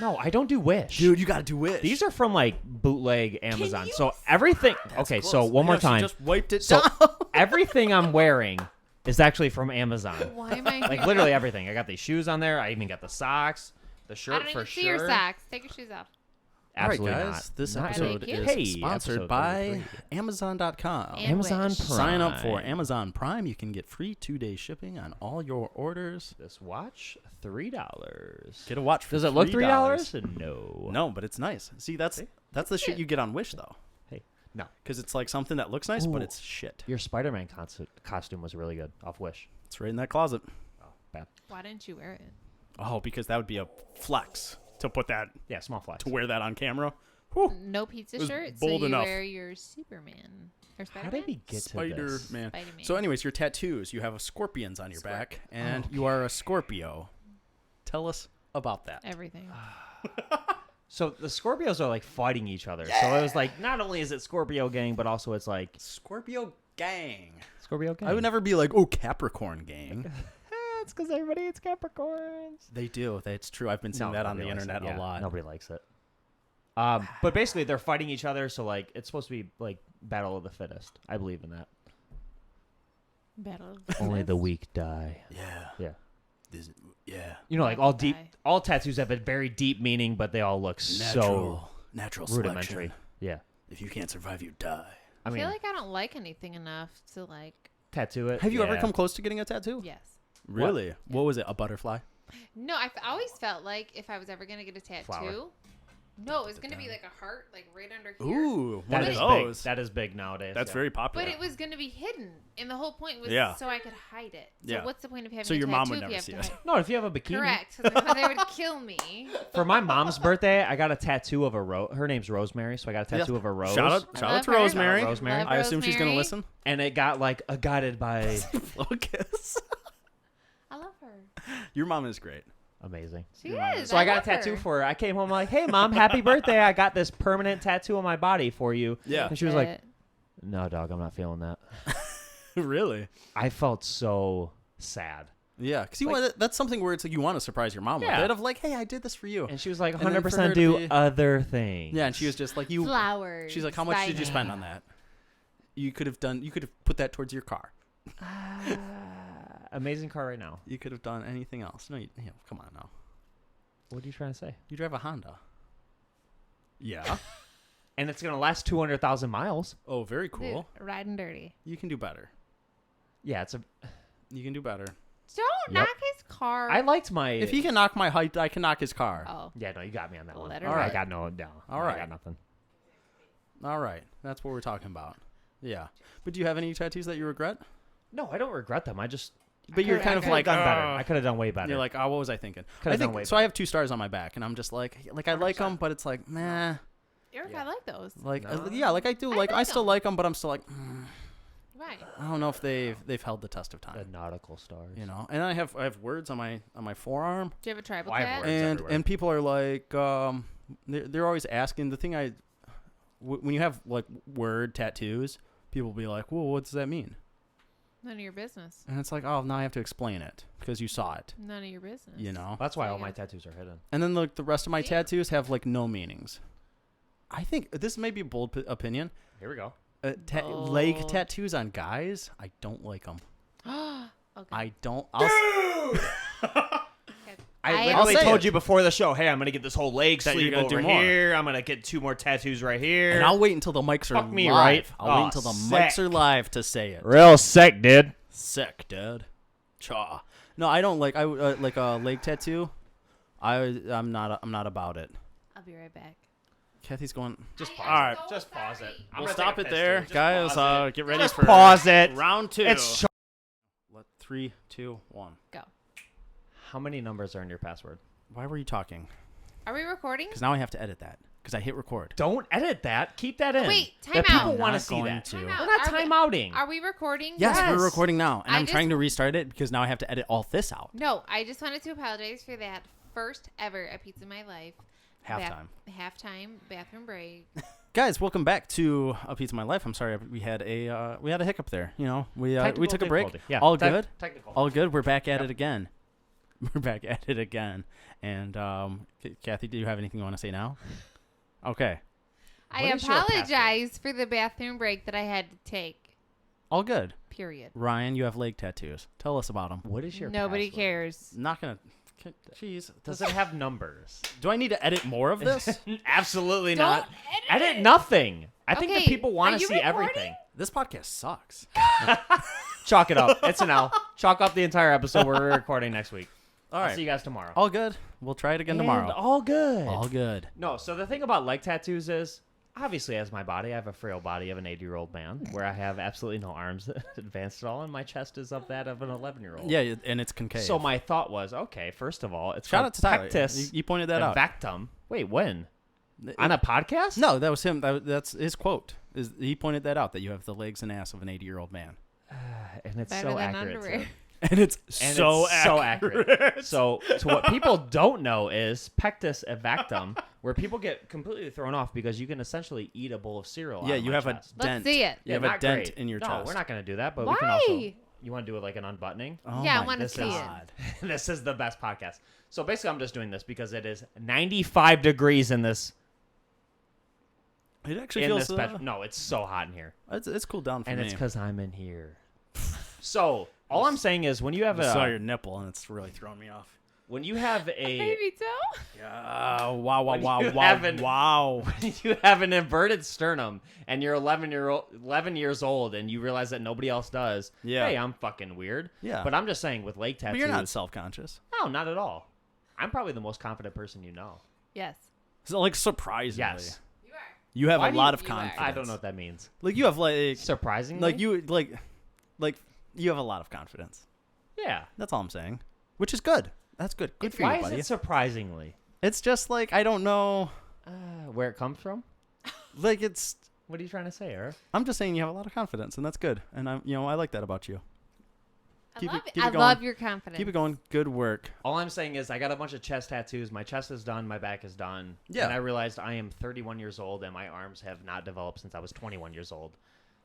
No, I don't do Wish. Dude, you got to do Wish. These are from like bootleg Amazon. So everything. That's Okay, close. so one I more know, she time. just wiped it So down. everything I'm wearing is actually from Amazon. Why am I Like here? literally everything. I got these shoes on there. I even got the socks, the I shirt don't for even see sure. your socks. Take your shoes off. Absolutely All right, guys. not. This Not episode Thank you. is Hey, sponsored episode by 33. Amazon.com. And Amazon Wish. Prime. Sign up for Amazon Prime. You can get free 2-day shipping on all your orders. This watch, $3. Get a watch for Does it look $3? $3? No. No, but it's nice. See, that's the shit you get on Wish, though. Hey, no. Because it's like something that looks nice, but Ooh. it's shit. Your Spider-Man costume was really good off Wish. It's right in that closet. Oh, bad. Why didn't you wear it? Oh, because that would be a flex to put that, Yeah, small flex. to wear that on camera. Whew. No pizza It was shirt, bold so you enough. Oh, wear your Superman or How Spider-Man. did we get to this? Spider-Man. Spider-Man. So, anyways, your tattoos. You have a scorpions on your back, and you are a Scorpio. Tell us about that. Everything. So the Scorpios are like fighting each other. So it was like, not only is it Scorpio gang, but also it's like Scorpio gang. Scorpio gang. I would never be like, oh, Capricorn gang. It's because everybody hates Capricorns. They do. That's true. I've been seeing that on the internet a lot. Nobody likes it. But basically, they're fighting each other. So like, it's supposed to be like battle of the fittest. I believe in that. Battle. Only the weak die. Yeah. Yeah. Yeah. You know, like all deep, Die. all tattoos have a very deep meaning, but they all look so Natural rudimentary. selection. Yeah. If you can't survive, you die. I I mean, feel like I don't like anything enough to like. tattoo it. Have you ever yeah. come close to getting a tattoo? Yes. Really? What was it? A butterfly? No, always felt like if I was ever gonna get a tattoo, Flower. no, it was gonna be like a heart, like right under here. Ooh, That one is of those. big. That is big nowadays. That's yeah. very popular. But it was gonna be hidden, and the whole point was Yeah. so I could hide it. So Yeah. what's the point of having So a your tattoo mom would if you never have see to it. hide- No, if you have a bikini. Correct. 'Cause I thought they would kill me. For my mom's birthday, I got a tattoo of a rose. Her name's Rosemary, so I got a tattoo Yeah. of a rose. Shout I out to love her. Rosemary. Shout out Rosemary. Love I assume she's gonna Rosemary. listen. And it got like a guided by Focus. I love her. Your mom is great. amazing. She is. So I got a love tattoo her. for her. I came home like, "Hey, mom, happy birthday! I got this permanent tattoo on my body for you." Yeah. And she was like, "No, dog, I'm not feeling that." Really? I felt so sad. Yeah, because you Like- want that's something where it's like you want to surprise your mom Yeah. with it of like, hey, I did this for you. And she was like, And then for her 100% to do be- other things. Yeah, and she was just like, you. flowers. She's like, how much did you spend on that? You could have put that towards your car. Amazing car right now. You could have done anything else. No, come on now. What are you trying to say? You drive a Honda. Yeah. And it's gonna last 200,000 miles. Oh, very cool. Dude, riding dirty. You can do better. Yeah, it's a. You can do better. Don't Yep. knock his car. I liked my. If he can knock my height, I can knock his car. Oh. Yeah, no, you got me on that one. Let her All right, rip. I got no. All I right. got nothing. All right, that's what we're talking about. Yeah. But do you have any tattoos that you regret? No, I don't regret them. I just. But you're kind of I like done better. "Ugh." I could have done way better. You're like, oh, what was I thinking? Could've I done think way so. I have 2 stars on my back, and I'm just like I like them, but it's like, meh. Eric, Yeah. I like those. Like, No. yeah, like I do. I Like, I like still 'em. like them, but I'm still like, Right. I don't know if they've held the test of the time. nautical stars. You know. And I have words on my forearm, Do you have a tribal Well, I have tat? words. and everywhere. people are like, they're always asking. The thing when you have like word tattoos, people will be like, well, what does that mean? None of your business. And it's like, oh, now I have to explain it because you saw it. None of your business. You know. That's why So all you my gotta- tattoos are hidden. And then the rest of my See? tattoos have like no meanings. I think this may be a bold opinion. Here we go. Leg Bold. tattoos on guys, I don't like them. Okay. I don't. I I- literally I'll say told it. you before the show, hey, I'm gonna get this whole leg That you're sleeve gonna do over more. here. I'm gonna get 2 more tattoos right here. And I'll wait until the mics are Fuck me, live. right? I'll wait Oh, until the sick. mics are live to say it. Real sick, dude. Sick, dude. Chaw. No, I don't like. I like a leg tattoo. I'm not about it. I'll be right back. Kathy's going. Just I pause. am All right. so Just pause sorry. it. I'm We'll gonna stop take it a piss, there, dude. Just guys. pause it. Get ready Just for pause it. round 2. It's 3, 2, 1. Go. How many numbers are in your password? Why were you talking? Are we recording? Because now I have to edit that. Because I hit record. Don't edit that. Keep that in. Wait, The time people out. I'm want to not see going that. to. Time We're out. not Are we- timeouting. Are we recording? Yes, Yes. we're recording now, and I I'm just- trying to restart it because now I have to edit all this out. No, I just wanted to apologize for that first ever A Pizza in My Life. Halftime. Halftime bathroom break. Guys, welcome back to A Pizza in My Life. I'm sorry we had a hiccup there. You know, we Technical took a break. difficulty. Yeah. All good. Technical. All good. We're back at Yep. it again. We're back at it again. And Kathy, do you have anything you want to say now? Okay. I What is your apologize for the bathroom break that I had to take. All good. Period. Ryan, you have leg tattoos. Tell us about them. What is your Nobody password? cares. Not gonna Jeez. Does it have numbers? Do I need to edit more of this? Absolutely Don't not. edit it. Nothing. I think that Okay, people want are to you see recording? everything. This podcast sucks. Chalk it up. It's an L. Chalk up the entire episode. We're recording next week. All I'll right. see you guys tomorrow. All good. We'll try it again And tomorrow. all good. All good. No, so the thing about leg tattoos is, obviously, as my body, I have a frail body of an 80-year-old man, where I have absolutely no arms advanced at all, and my chest is of that of an 11-year-old. Yeah, and it's concave. So my thought was, okay, first of all, it's Shout called out to Tyler. pectus You pointed that out. evactum. Wait, when? On a podcast? No, that was him. That's his quote. He pointed that out, that you have the legs and ass of an 80-year-old man. And it's Better so than accurate. underwear. too. And it's And so it's accurate. So what people don't know is pectus evactum, where people get completely thrown off because you can essentially eat a bowl of cereal. Yeah, out of you my have chest. a dent. Let's see it. You have not a dent great. in your no, chest. we're not going to do that, but Why? we can also. You want to do it like an unbuttoning? Oh Yeah, I my wanna see it. God. This is the best podcast. So basically, I'm just doing this because it is 95 degrees in this. It actually In feels this special. No, it's so hot in here, it's cooled down for and me. it's because I'm in here. So all I'm saying is, when you have I saw a your nipple, and it's really throwing me off. when you have a Baby toe. Yeah. Wow. Wow. When Wow. you Wow. haven't- Wow. you have an inverted sternum and you're 11 years old and you realize that nobody else does. Yeah. Hey, I'm fucking weird. Yeah. But I'm just saying, with leg tattoos. But you're not self-conscious. No, not at all. I'm probably the most confident person you know. Yes. So, like, surprisingly, Yes. You are. you have Why a do lot you- of you are. confidence. I don't know what that means. Like, you have like Surprisingly? like you have a lot of confidence. Yeah. That's all I'm saying. Which is good. That's good. Good for Why you, is buddy. it surprisingly? It's just like I don't know. Where it comes from? Like it's. What are you trying to say, Eric? I'm just saying you have a lot of confidence, and that's good. And I like that about you. Keep it I going. love your confidence. Keep it going. Good work. All I'm saying is I got a bunch of chest tattoos. My chest is done. My back is done. Yeah. And I realized I am 31 years old and my arms have not developed since I was 21 years old.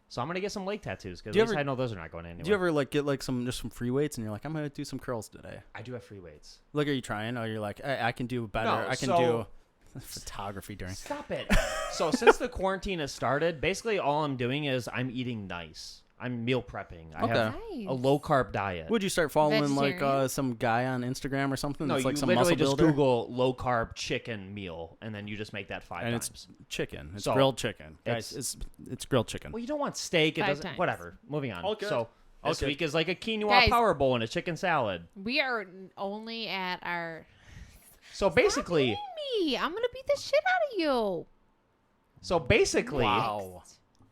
So I'm going to get some leg tattoos because Do you at least ever- I know those are not going anywhere. Do you ever like get like some free weights, and you're like, I'm gonna do some curls today? I do have free weights. Like, are you trying? Or you're like, I can do better. No, I can so- do photography during. Stop it. So since the quarantine has started, basically all I'm doing is I'm eating nice. I'm meal prepping. I Okay. have Nice. a low carb diet. Would you start following like Vegetarian? some guy on Instagram or something? No, that's you like some literally muscle just builder? Google low carb chicken meal and then you just make that 5 and times. it's chicken. It's So, grilled chicken, guys. It's grilled chicken. Well, you don't want steak. It 5 doesn't. times. Whatever. Moving on. All good. So All this good. week is like a quinoa Guys. power bowl and a chicken salad. We are only at our. So basically, Me, I'm gonna beat the shit out of you. Wow.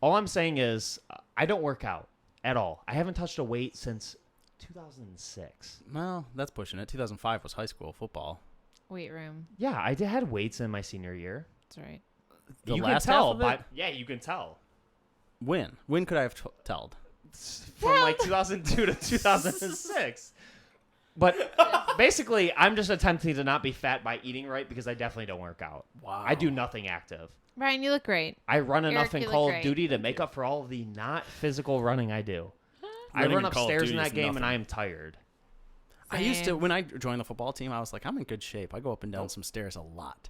all I'm saying is I don't work out at all. I haven't touched a weight since 2006. Well, that's pushing it. 2005 was high school football. Weight room. Yeah, I had weights in my senior year. That's right. The you last can tell, half of it? but yeah, you can tell. When could I have told? From like 2002 to 2006. But basically, I'm just attempting to not be fat by eating right because I definitely don't work out. Wow. I do nothing active. Ryan, you look great. I run enough Eric, in you look Call of great. Duty to make up for all of the not physical running I do. I Running run in Call of upstairs in Duty that is game and nothing. I am tired. I used to Same. when I joined the football team. I was like, I'm in good shape. I go up and down some stairs a lot,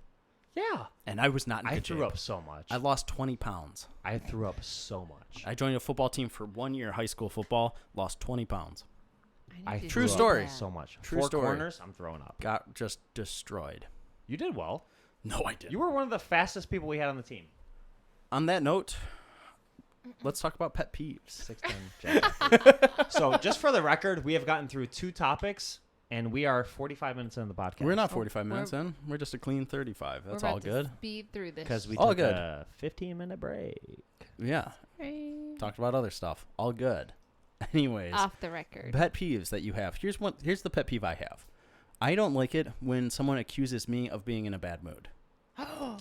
Yeah. and I was not in I good threw shape. up so much. I lost 20 pounds. I threw up so much. I joined a football team for 1 year, high school football. Lost 20 pounds. I need to True threw do up story. that. so much. True 4 story. corners, I'm throwing up. Got just destroyed. You did well. No, I didn't. You were one of the fastest people we had on the team. On that note, let's talk about pet peeves. 6'10". So just for the record, we have gotten through 2 topics, and we are 45 minutes into the podcast. We're not Oh, 45 minutes in. We're just a clean 35. That's We're all about to good. Speed through this. because we All took good. a 15-minute break. Yeah. Right. Talked about other stuff. All good. Anyways, Off the record. pet peeves that you have. Here's the pet peeve I have. I don't like it when someone accuses me of being in a bad mood.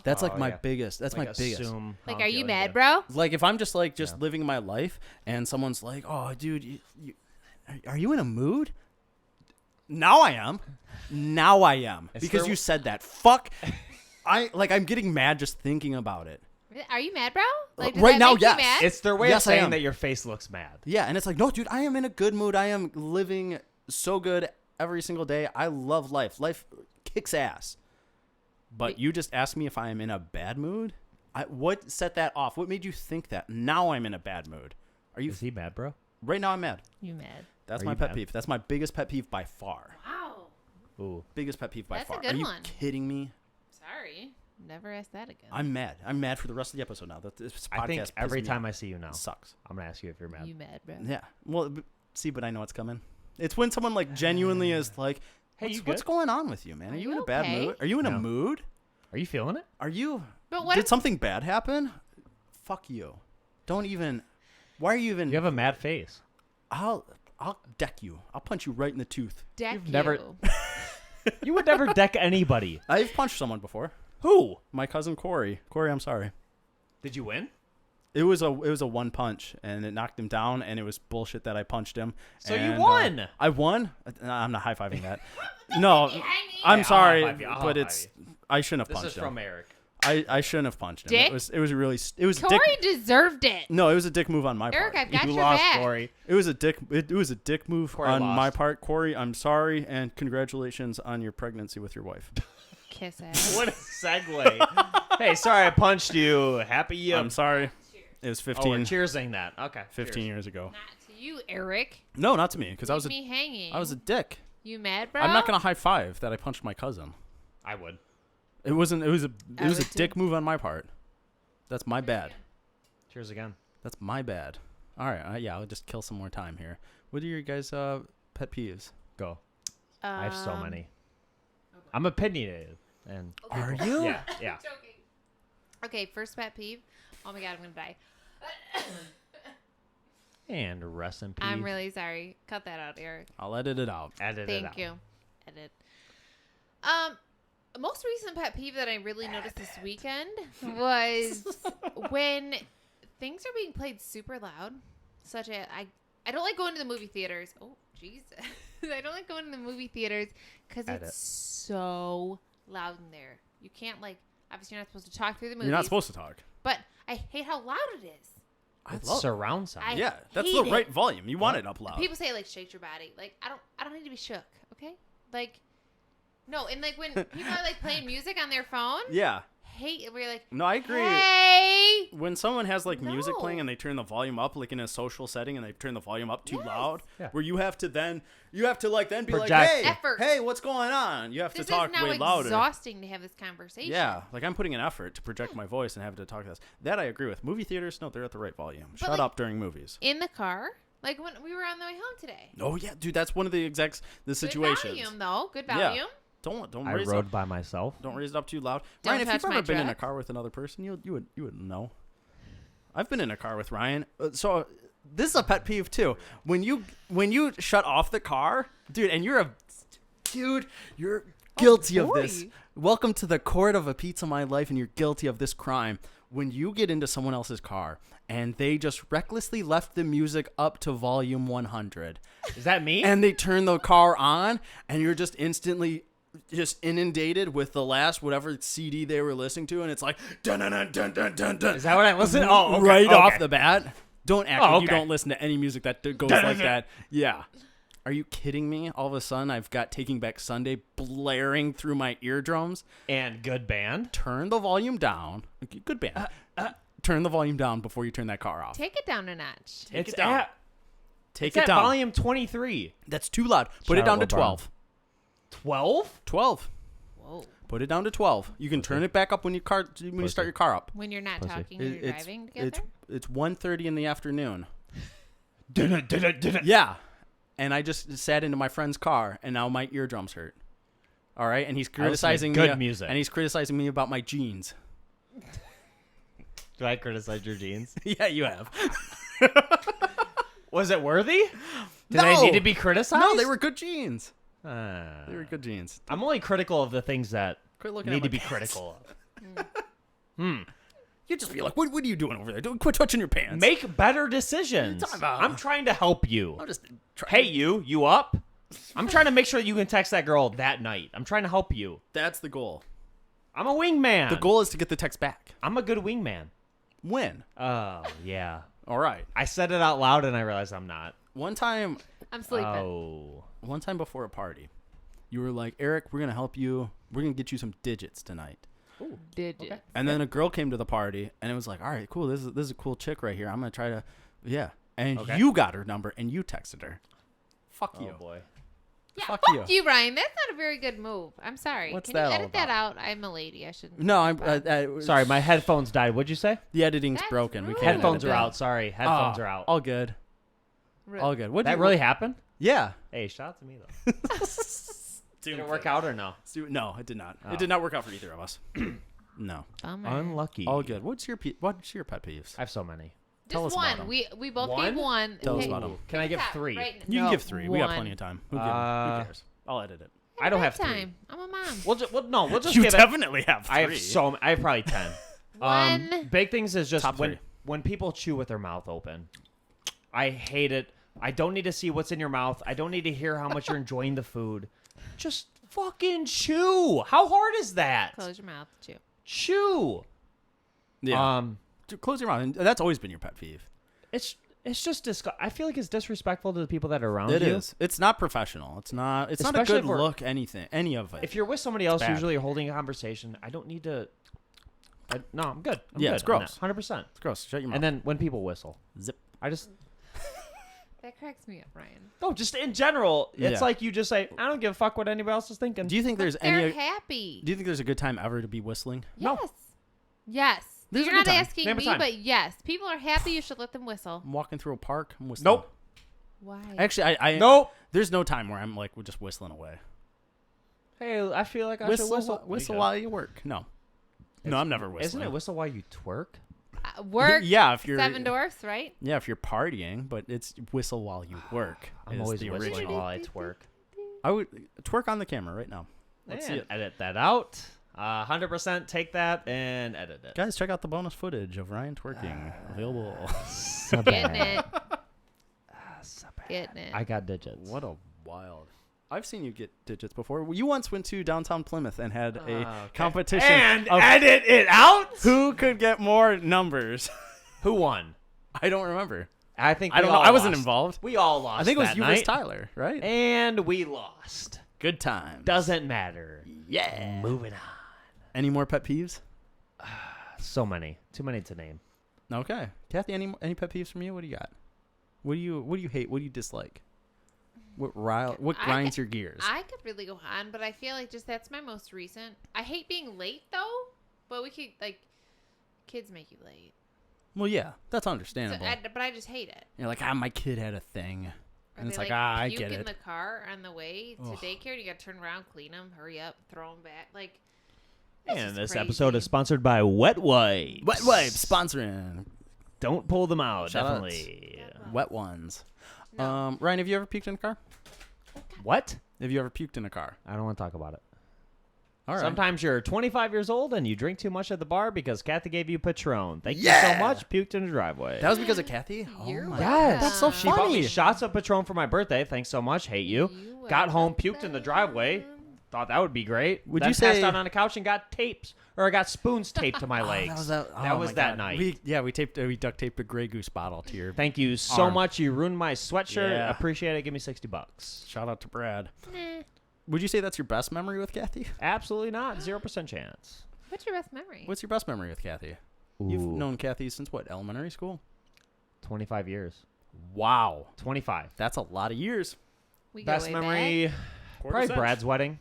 That's like Oh, my yeah. biggest. That's my biggest. assume Like, how are I'm you feeling, mad, yeah. bro? Like if I'm just Yeah. living my life and someone's like, "Oh, dude, are you in a mood?" Now I am. Now I am Is because there- you said that. Fuck. I'm getting mad just thinking about it. Are you mad, bro? Like, does Right that now, make you yes. mad? It's their way Yes, of I saying am. that your face looks mad. Yeah, and it's like, no, dude, I am in a good mood. I am living so good every single day. I love life. Life kicks ass. But you just asked me if I am in a bad mood? What set that off? What made you think that? Now I'm in a bad mood. Are you Is he mad, bro? right now I'm mad. You mad? That's Are my you pet mad? peeve. That's my biggest pet peeve by far. Wow. Ooh. Biggest pet peeve by That's a far. good Are you one. kidding me? Sorry. Never ask that again. I'm mad. I'm mad for the rest of the episode now. This podcast I think every pisses me time off. I see you now, Sucks. I'm gonna ask you if you're mad. You mad, bro? Yeah. Well, see, but I know it's coming. It's when someone like genuinely is like, Hey, you what's good? going on with you, man? Are you in a bad okay? mood? Are you in a No. mood? Are you feeling it? Are you? But what Did if something bad happen? Fuck you. Don't even. Why are you even? You have a mad face. I'll deck you. I'll punch you right in the tooth. deck You've you? never- You would never deck anybody. I've punched someone before. Who? My cousin Corey. Corey, I'm sorry. Did you win? It was a one punch and it knocked him down and it was bullshit that I punched him. So you And, won. I won. I'm not high fiving that. No, Behind me. I'm I'll sorry, high-five you. I'll but high-five I shouldn't have This punched is him. from Eric. I shouldn't have punched him. Dick? It was really it was a Corey dick. deserved it. No, it was a dick move on my Eric, part. I've got You your lost, back. Corey. It was a dick move Corey on my lost. part. Corey, I'm sorry and congratulations on your pregnancy with your wife. Kiss ass. What a segue. Hey, sorry I punched you. Happy I'm sorry. It was Oh, we're 15 cheersing that. Okay. 15 cheers. years ago. Not to you, Eric. No, not to me because Leave me hanging. I was a dick. You mad, bro? I'm not gonna high five that I punched my cousin. I would. It wasn't. It was a I would dick too. move on my part. That's my bad. Cheers again. That's my bad. All right. Yeah, I'll just kill some more time here. What are your guys' pet peeves? Go. I have so Um, many. I'm opinionated. And Are you? yeah, yeah. Joking. Okay, first pet peeve. Oh my god, I'm gonna die. And rest in peace. I'm really sorry. Cut that out, Eric. I'll edit it out. Edit it out. Thank you. Edit. Most recent pet peeve that I really noticed this weekend was when things are being played super loud. Such as I don't like going to the movie theaters. Oh Jesus, I don't like going to the movie theaters because Edit. it's so loud in there. You can't obviously you're not supposed to talk through the movies. You're not supposed to talk. But I hate how loud it is. I It's love it. surround sound. I Yeah, that's hate the it. right volume. You want it up loud. People say shake your body. I don't need to be shook. Okay. No, and when people are playing music on their phone, Yeah. hate it. Where you're like, No, I agree. hey, When someone has music No. playing and they turn the volume up in a social setting and they turn the volume up too Yes. loud, Yeah. where you have to then be Project. like, hey, Effort. hey, what's going on? You have this to talk is now way louder. exhausting to have this conversation. Yeah, I'm putting an effort to project my voice and have to talk this. That I agree with. Movie theaters, no, they're at the right volume. But, Shut up during movies. In the car, when we were on the way home today. Oh yeah, dude, that's one of the situations. Good volume, though. Good Yeah. volume. Don't I raise rode up. by myself. Don't raise it up too loud. Don't Ryan, if touch you've my ever been in a truck. car with another person, you would know. I've been in a car with Ryan. So this is a pet peeve too. When you shut off the car, dude, and you're guilty of this. Corey. Welcome to the court of a pizza my life, and you're guilty of this crime. When you get into someone else's car and they just recklessly left the music up to volume 100 Is that me? and they turn the car on and you're just instantly just inundated with the last whatever CD they were listening to, and it's like dun dun dun dun dun dun dun. Is that what I listen? Oh, okay. Right okay. off the bat. Don't act like you okay. don't listen to any music that goes like that. Yeah. Are you kidding me? All of a sudden, I've got Taking Back Sunday blaring through my eardrums. And good band. Turn the volume down. Good band. Turn the volume down before you turn that car off. Take it down a notch. Take It's it down. at, Take it's it at down. volume 23. That's too loud. Put it Shout down out to LeBron. 12. 12? 12. Whoa. Put it down to 12. You can turn it back up when you start your car up. When you're not Pussy. talking and you're driving together. It's 1:30 in the afternoon. Did Yeah. And I just sat into my friend's car, and now my eardrums hurt. All right, and he's listen to criticizing good me. music. And he's criticizing me about my jeans. Do I criticize your jeans? Yeah, you have. Was it worthy? Did No! they need to be criticized? No, they were good jeans. They Uh, were good jeans. I'm only critical of the things that Quit looking need at to my be pants. critical of. You just be like, what are you doing over there? Don't quit touching your pants. Make better decisions. Talking about- I'm trying to help you. I'm just trying. Hey, you up? I'm trying to make sure you can text that girl that night. I'm trying to help you. That's the goal. I'm a wingman. The goal is to get the text back. I'm a good wingman. When? Oh, yeah. All right. I said it out loud and I realized I'm not. One time I'm sleeping. Oh. before a party, you were like, Eric, we're going to help you. We're going to get you some digits tonight. Did you? Okay. And then a girl came to the party, and it was like, all right, cool. This is a cool chick right here. I'm going to try to, yeah. And Okay. you got her number, and you texted her. Fuck Oh, you. boy. Yeah, Fuck fuck you. you, Ryan. That's not a very good move. I'm sorry. What's Can that you all edit that about? out? I'm a lady. I shouldn't. No, I'm Sorry, my headphones died. What'd you say? the editing's That's broken. We rude. can't Headphones edit are that. out. Sorry, headphones are out. All good. Rude. All good. What That really happened? Yeah. Hey, shout out to me though. Did it work out or no? No, it did not. Oh. It did not work out for either of us. No. Bummer. Unlucky. All good. What's your pet peeves? I have so many. Tell Just us about one. 'em. We both One? gave one. Tell us Pick- about 'em. Can I pick give top, 3? right? You No, can give 3. We got one. plenty of time. Who cares? I'll edit it. I don't have 3. Time. I'm a mom. We'll just You give it. definitely have 3. I have probably 10. One. Big things is just Top 3. when people chew with their mouth open. I hate it. I don't need to see what's in your mouth. I don't need to hear how much you're enjoying the food. Just fucking chew. How hard is that? Close your mouth, too. Chew. Yeah. Close your mouth. And that's always been your pet peeve. It's just I feel like it's disrespectful to the people that are around It you. is. It's not professional. It's not a Especially good if we're- look, any of it. If you're with somebody else, bad. usually you're holding a conversation. I don't need to. No, I'm good. Yeah, it's gross. 100%. It's gross. Shut your mouth. And then when people whistle, Zip. I just That cracks me up, Ryan. just in general, it's Yeah. like you just say, I don't give a fuck what anybody else is thinking. Do you think there's They're any? happy. Do you think there's a good time ever to be whistling? No. Yes. Yes. There's You're a good not time. asking Name a me, time. but yes. People are happy. You should let them whistle. I'm walking through a park. I'm whistling. Nope. Why? Actually, I Nope. There's no time where I'm like just whistling away. Hey, I feel like I Whistle, should whistle. whistle while you work. No, I'm never whistling. Isn't it whistle while you twerk? Work. Yeah, if you're Seven Dwarfs, right? Yeah, if you're partying, but it's whistle while you work. I'm is always the whistling original. while I twerk. I would twerk on the camera right now. Let's see And it. edit that out. 100% take that and edit it. Guys, check out the bonus footage of Ryan twerking. Available. So Getting bad. it. So bad. Getting it. I got digits. What a wild. I've seen you get digits before. You once went to downtown Plymouth and had a Okay. competition And of edit it out? who could get more numbers. Who won? I don't remember. I think I don't we know. all I wasn't lost. involved. We all lost. I think it was that you versus night. Tyler, right? And we lost. Good time. Doesn't matter. Yeah. Moving on. Any more pet peeves? So many. Too many to name. Okay, Kathy. Any pet peeves from you? What do you got? What do you hate? What do you dislike? What grinds your gears? I could really go on, but I feel like just that's my most recent. I hate being late though, but we could kids make you late. Well, yeah, that's So understandable. but I just hate it. You're like, my kid had a thing, Or and it's they, like, I puke get in it. the car on the way to Ugh. daycare. And you got to turn around, clean them, hurry up, throw them back. Like, it's And just this crazy. episode is sponsored by Wet Wipes. Wet wipes sponsoring. Don't pull them out. Shout outs. definitely. Wet ones. No. Ryan, have you ever puked in a car? What? Have you ever puked in a car? I don't want to talk about it. All right. Sometimes you're 25 years old and you drink too much at the bar because Kathy gave you Patron. Thank you so Yeah! much. Puked in the driveway. That was because of Kathy. You're Oh my welcome. Yes. That's so She bought me funny. shots of Patron for my birthday. Thanks so much. Hate you. Got home, puked in the driveway. Thought that would be great. Would Then you say- passed out on the couch and got tapes or I got spoons taped to my legs. that was that night. We duct taped a Grey Goose bottle to your. Thank you so Arm. much. You ruined my sweatshirt. Yeah. Appreciate it. Give me $60. Shout out to Brad. Nah. Would you say that's your best memory with Kathy? Absolutely not. 0% chance. What's your best memory? What's your best memory with Kathy? You've Ooh, known Kathy since what? Elementary school? 25 years. Wow, 25. that's a lot of years. We go Best way memory, back. probably Brad's wedding.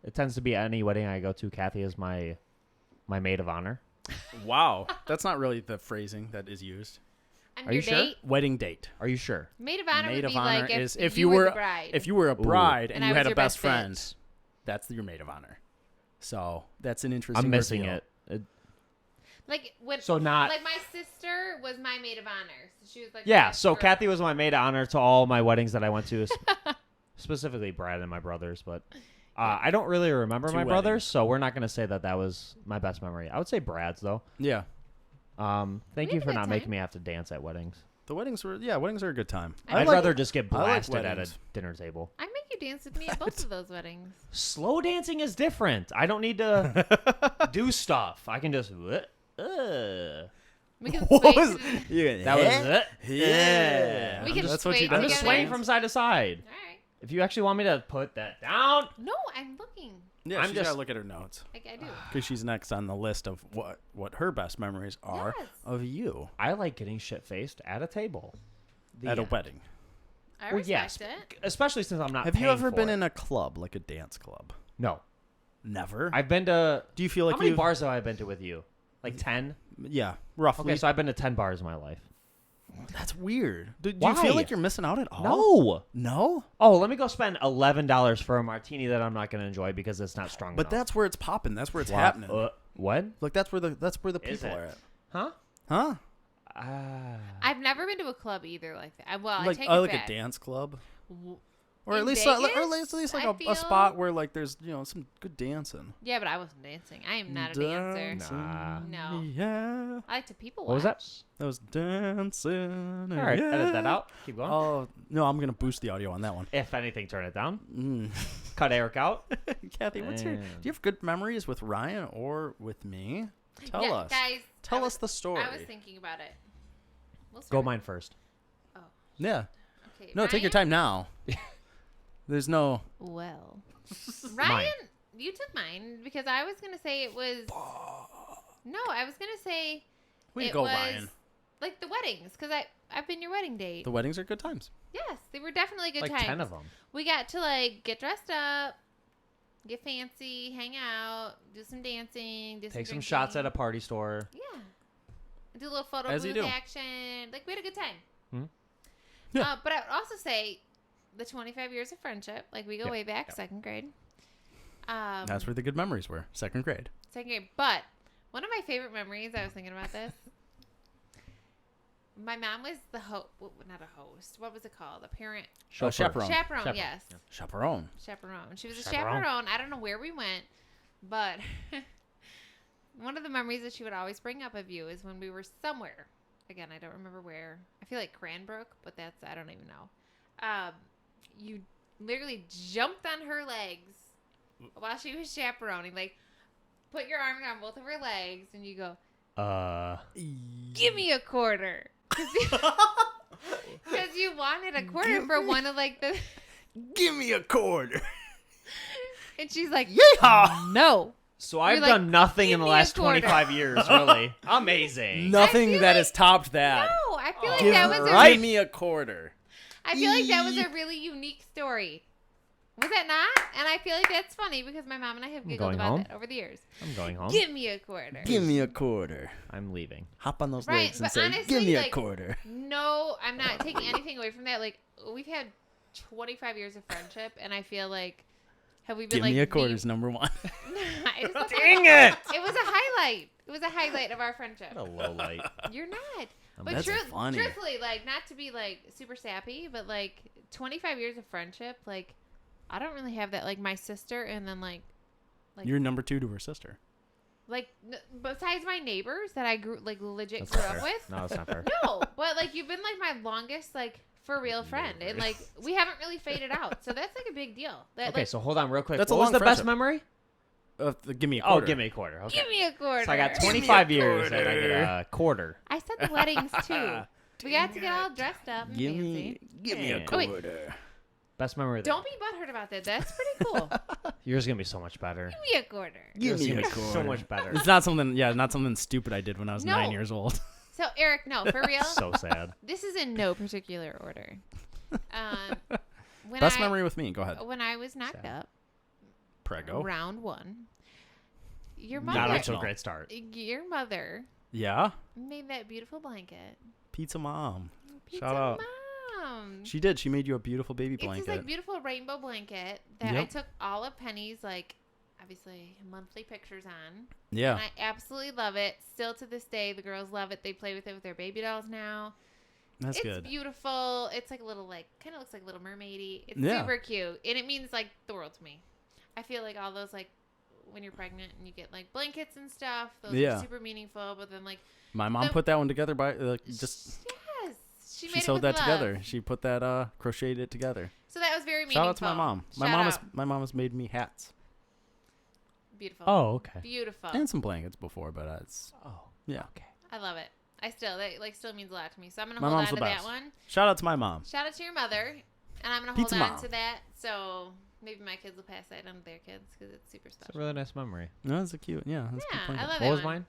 It tends to be any wedding I go to. Kathy is my maid of honor. Wow, that's not really the phrasing that is used. On Are your you sure? date, Wedding date. Are you sure? maid of honor Maid would of be honor like is if you were the bride. if you were a bride and And I you was had a your best best friend. bitch. That's your maid of honor. So that's an interesting. I'm missing reveal. it. Like when So not. like my sister was my maid of honor. So she was like Yeah, my so girl. Kathy was my maid of honor to all my weddings that I went to, specifically Brad and my brothers. But I don't really remember Two my weddings. brothers, so we're not going to say that was my best memory. I would say Brad's, though. Yeah, Thank We you had a for good not making time. me have to dance at weddings. the weddings were weddings are a good time. I I'd like- rather just get I like blasted at a weddings. dinner table. I'd make you dance with me at both of those weddings. Slow dancing is different. I don't need to do stuff. I can just. We can What sway was to the- yeah, That was it. Yeah, We can that's what sway you I'm done. just together. swaying from side to side. All right. If you actually want me to put that down, No, I'm looking. Yeah, I'm she's just- gotta look at her notes Like I do. because she's next on the list of what her best memories are Yes. of you I like getting shit faced at a table. at a end. wedding. I Well, respect yes, it. especially since I'm not. Have you paying ever for been it. in a club, like a dance club? No, Never. I've been to. Do you feel like How many you've- bars have I been to with you? Like 10. Yeah, roughly. Okay, so I've been to 10 bars in my life. That's weird. Do you feel Why? like you're missing out at all? No. No? Oh, let me go spend $11 for a martini that I'm not going to enjoy because it's not strong But enough. that's where it's popping. That's where it's Wow. happening. What? Like that's where the Is people it? are at. Huh? Huh? I've never been to a club either like that. Well, I Like take it like back. a dance club, W- or at In least Vegas, at least like I a feel- spot where like there's some good dancing. Yeah, but I wasn't dancing. I am not a dancer. Dancing, No. Yeah. I like to people watch. What was that? That was dancing. All right, yeah. edit that out. Keep going. Oh no, I'm gonna boost the audio on that one. If anything, turn it down. Mm. Cut Eric out. Kathy, do you have good memories with Ryan or with me? Tell Yeah, us. guys. Tell us the story. I was thinking about it. We'll Go start. mine first. Yeah. Okay. No, take your time now. There's no. Well, Ryan, you took mine because I was gonna say it was. No, I was gonna say. Way to it go, was Ryan. Like the weddings, because I've been your wedding date. The weddings are good times. Yes, they were definitely good Like times. 10 of them. We got to like get dressed up, get fancy, hang out, do some dancing, do Take some some shots at drinking. a party store. Yeah. Do a little photo As you booth do. action. Like, we had a good time. Hmm? Yeah. But I would also say the 25 years of friendship. Like, we go way back, second grade. That's where the good memories were. Second grade. Second grade. But one of my favorite memories, I was thinking about this. My mom was the host. Not a host. What was it called? A parent. Chaperone. Chaperone, yes. Chaperone. Chaperone. She was a Chaperone. chaperone. I don't know where we went, but one of the memories that she would always bring up of you is when we were somewhere. Again, I don't remember where. I feel like Cranbrook, but I don't even know. You literally jumped on her legs while she was chaperoning. Like, put your arm around both of her legs, and you go, "Give me a quarter." Because you wanted a quarter for one of like the. Give me a quarter. And she's like, Yeehaw! "No." So I've You're done like, nothing "Give in the me a last quarter." 25 years, really. Amazing. Nothing feel that like- has topped that. No, I feel like Give that was Give me a quarter. I feel like that was a really unique story. Was that not? And I feel like that's funny because my mom and I have giggled going about home. that over the years. I'm going home. Give me a quarter. Give me a quarter. I'm leaving. Hop on those Right, legs and but say, honestly, "Give me a like, quarter." No, I'm not taking anything away from that. Like, we've had 25 years of friendship, and I feel like, have we been Give like... me a quarter is number one. It was a Dang it! It was a highlight. It was a highlight of our friendship. What a low light. You're not. I'm But That's funny. truthfully, like, not to be, like, super sappy, but, like, 25 years of friendship, like, I don't really have that. Like, my sister and then, like You're number two to her sister. besides my neighbors that I grew, like, legit That's grew not up fair. with. No, that's not fair. No, but, like, you've been, like, my longest, like, for real friend. And, like, we haven't really faded out. So that's, like, a big deal. That, Okay, like, so hold on real quick. That's a What was long the best friendship. memory? Give me a Oh, quarter. give me a quarter. Okay. give me a quarter. So I got Give me a 25 years and I quarter. get a quarter. I said the weddings, too. We got to get all dressed up and Give fancy. me a Yeah. Oh, wait. quarter. Best memory. Don't be butthurt about that. That's pretty cool. Yours is gonna be so much better. Give me a quarter. Give Yours is me gonna a be quarter. so much better. It's not something stupid I did when I was No. 9 years old. So, Eric, no, for real. So sad. This is in no particular order. When Best I, memory with me. Go ahead. When I was knocked Sad. up, Prego. round one, your Not mother, off to a great start. your mother Yeah. made that beautiful blanket. Pizza mom. Pizza Shout out. Mom. She did. She made you a beautiful baby It's this blanket. like beautiful rainbow blanket that I Yep. took all of Penny's like obviously monthly pictures on. Yeah. And I absolutely love it. Still to this day, the girls love it. They play with it with their baby dolls now. That's It's good. beautiful. It's like a little like kind of looks like Little Mermaidy. It's Yeah. super cute, and it means like the world to me. I feel like all those like when you're pregnant and you get like blankets and stuff, those Yeah. are super meaningful. But then like My mom the- put that one together by just. yes, she made She it sewed with that love. together. She put that crocheted it together. So that was very meaningful. Shout out to my mom. Shout out. My mom has made me hats Beautiful. Oh, okay. Beautiful. and some blankets before, but it's Oh, yeah. okay. I love it. That like still means a lot to me. So I'm gonna My hold on mom's to the that best. one. Shout out to my mom. Shout out to your mother, and I'm gonna Pizza hold on mom. to that. So maybe my kids will pass that on to their kids because it's super It's a special. really nice memory. No, that's a cute. Yeah. That's a good Yeah, blanket. I love What that was one. mine?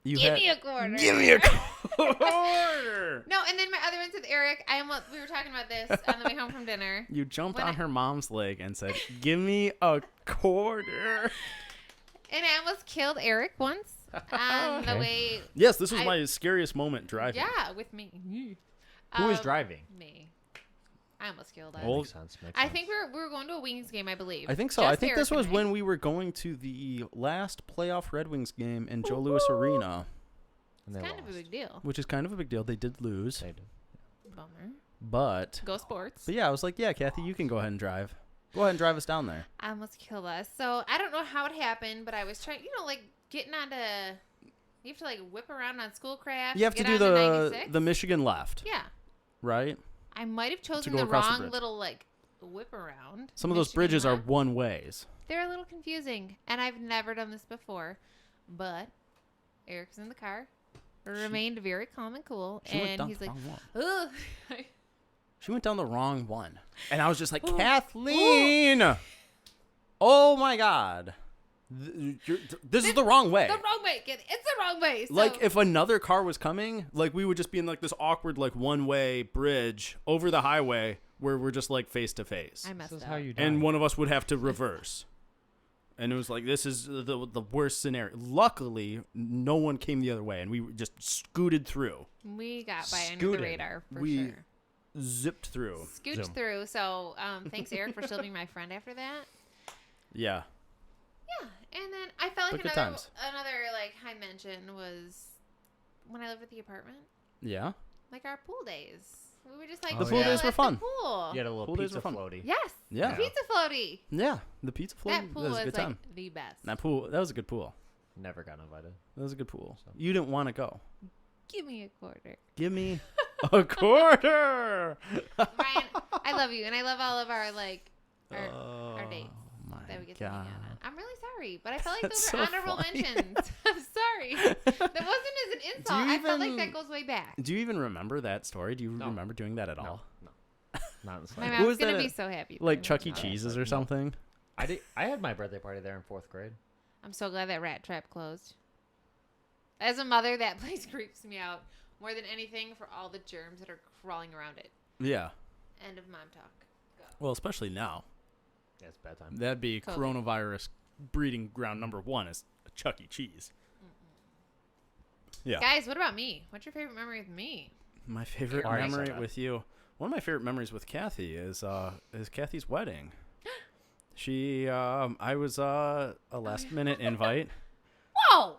You Give me a quarter. Give me a quarter. No, and then my other one's with Eric. We were talking about this on the way home from dinner. You jumped When on I- her mom's leg and said, "Give me a quarter." And I almost killed Eric once on the Okay. way. Yes, this was my scariest moment driving. Yeah, with me. Who was driving? Me. I almost killed us. Well, Makes sense. I think we were going to a Wings game, I believe. I think so. Just I think Eric this was and I. when we were going to the last playoff Red Wings game in Joe Louis Arena, And It's they kind of a lost. big deal. which is kind of a big deal. They did lose, They did. Bummer. but Go Sports. yeah, I was like, yeah, Kathy, you can go ahead and drive. Go ahead and drive us down there. I almost killed us. So I don't know how it happened, but I was trying, like getting onto. You have to like whip around on Schoolcraft. You have to get do onto the 96. the Michigan left, Yeah. right? I might have chosen go the across the wrong bridge. little like whip around. Some of those Michigan bridges are left. one ways. They're a little confusing, and I've never done this before. But Eric's in the car, remained very calm and cool, She went and down he's the like, wrong one. "Ugh." She went down the wrong one, and I was just like, Kathleen, oh my God, this is the wrong way. The wrong way. It's the wrong way. So, Like if another car was coming, like we would just be in like this awkward like one way bridge over the highway where we're just like face to face, I messed This is up. how you die. and one of us would have to reverse. And it was like, this is the worst scenario. Luckily, no one came the other way, and we just scooted through, We got by under Scooted. the radar for We- sure. zipped through. Scooched Zoom. through. So thanks, Eric, for still being my friend after that. Yeah. Yeah, and then I felt like But good another times. like high mention was when I lived at the apartment, Yeah. like our pool days. We would just like The chill pool days were at fun. the pool. You had a little Pool days pizza were fun. floaty. Yes. Yeah. The pizza floaty. Yeah. The pizza float. That pool was was a good like time. the best. That was a good pool. Never got invited. That was a good pool. So- You didn't want to go. Give me a quarter. Give me a quarter. Ryan, I love you, and I love all of our like our dates Oh my that we get to hang God. out on. I'm really sorry, but I felt like That's those were so honorable funny. mentions. I'm sorry. That wasn't as an insult. I felt like even- that goes way back. Do you even remember that story? Do you No. remember doing that at No, all? no, not in the My slightest. Who mom's was gonna that be at? so happy. Like for me. Chuck E. No. Cheese's or No. something? I had my birthday party there in 4th grade. I'm so glad that Rat Trap closed. As a mother, that place creeps me out more than anything for all the germs that are crawling around it. Yeah. End of mom talk. Go. Well, especially now. Yeah, it's bedtime. That'd be COVID. coronavirus breeding ground number 1 is Chuck E. Cheese. Yeah. Guys, what about me? What's your favorite memory with me? My favorite Already memory said that. with you. One of my favorite memories with Kathy is Kathy's wedding. She I was a last minute invite. Whoa!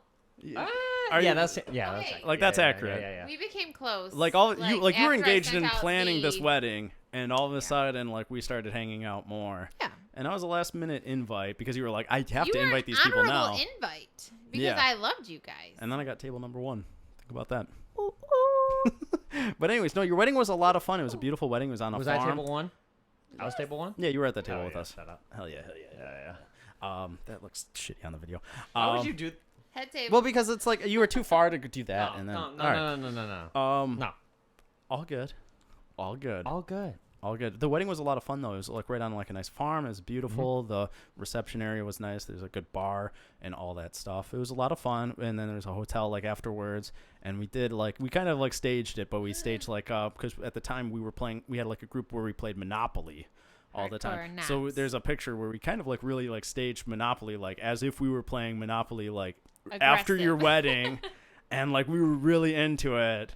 Are you- That's Okay. accurate. Like, that's Yeah, accurate. Yeah. We became close. Like you were after I engaged sent in out planning this the- wedding, and all of a Yeah. sudden like we started hanging out more. Yeah. And I was a last minute invite because you were like, I have You to were invite an these people now. honorable invite because Yeah. I loved you guys. And then I got table number 1. Think about that. But anyways, no, your wedding was a lot of fun. It was a beautiful wedding. It was on a Was farm. that table 1? I was table 1? Yeah, you were at that table Oh, with yeah, us. Shut up. Hell yeah, hell yeah. That looks shitty on the video. Why would you do? Head table. Well, because it's like you were too far to do that, No, and then no, all right. no. No. All good, all good, All good. all good. The wedding was a lot of fun though. It was like right on like a nice farm. It was beautiful. The reception area was nice. There's a good bar and all that stuff. It was a lot of fun. And then there was a hotel like afterwards, and we did like we kind of like staged it, but we staged like because at the time we were playing. We had like a group where we played Monopoly all the time. Hardcore So nuts. there's a picture where we kind of like really like staged Monopoly like as if we were playing Monopoly like Aggressive. after your wedding, and like we were really into it,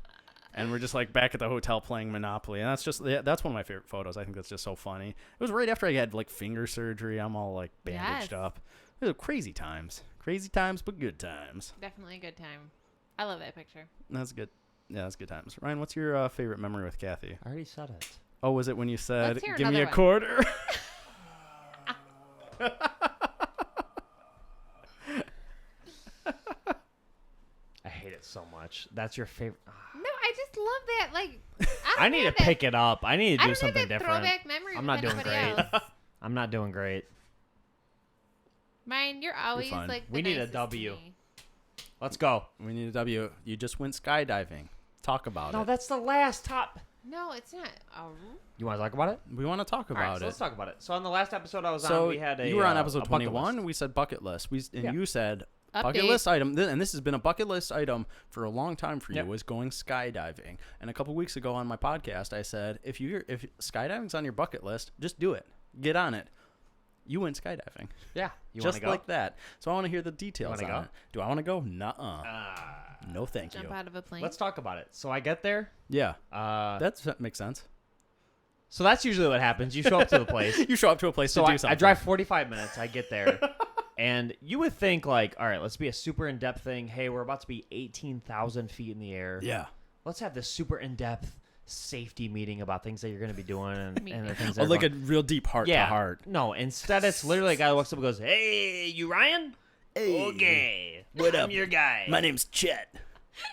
and we're just like back at the hotel playing Monopoly, and that's one of my favorite photos. I think that's just so funny. It was right after I had like finger surgery. I'm all like bandaged Yes. up. It was crazy times, but good times. Definitely a good time. I love that picture. That's good. Yeah, that's good times. Ryan, what's your favorite memory with Kathy? I already said it. Oh, was it when you said, Let's hear "Give me a another one." quarter"? I hate it so much. That's your favorite. No, I just love that. Like, I need to pick it up. I need to I do don't something have that different. throwback memory. I'm with not doing anybody great. else. I'm not doing great. Mine, you're always fine. like. The We need a nicest to W. me. Let's go. We need a W. You just went skydiving. Talk about No, it. that's the last top. No, it's not. Oh, You want to talk about it? We want to talk All right, about so it. let's talk about it. So on the last episode I was So on, we had a you were on a episode bucket 21. list. We said bucket list. Yeah. You said bucket Update. list item, and this has been a bucket list item for a long time for you, Yep. was going skydiving. And a couple weeks ago on my podcast, I said, if skydiving's on your bucket list, just do it. Get on it. You went skydiving. Yeah. You want Just to go? like that. So I want to hear the details wanna on go? it. Do I want to go? Nuh-uh. No, thank Jump you. out of a plane. Let's talk about it. So I get there. Yeah, That makes sense. So that's usually what happens. You show up to the place. You show up to a place So to do I something. drive 45 minutes. I get there. And you would think, like, all right, let's be a super in-depth thing. Hey, we're about to be 18,000 feet in the air. Yeah. Let's have this super in-depth safety meeting about things that you're going to be doing and the things that Oh, are like a going- real deep heart yeah. to heart. No, instead it's literally a guy who walks up and goes, hey, you Ryan? Hey, Okay. what I'm up? your guy. My name's Chet.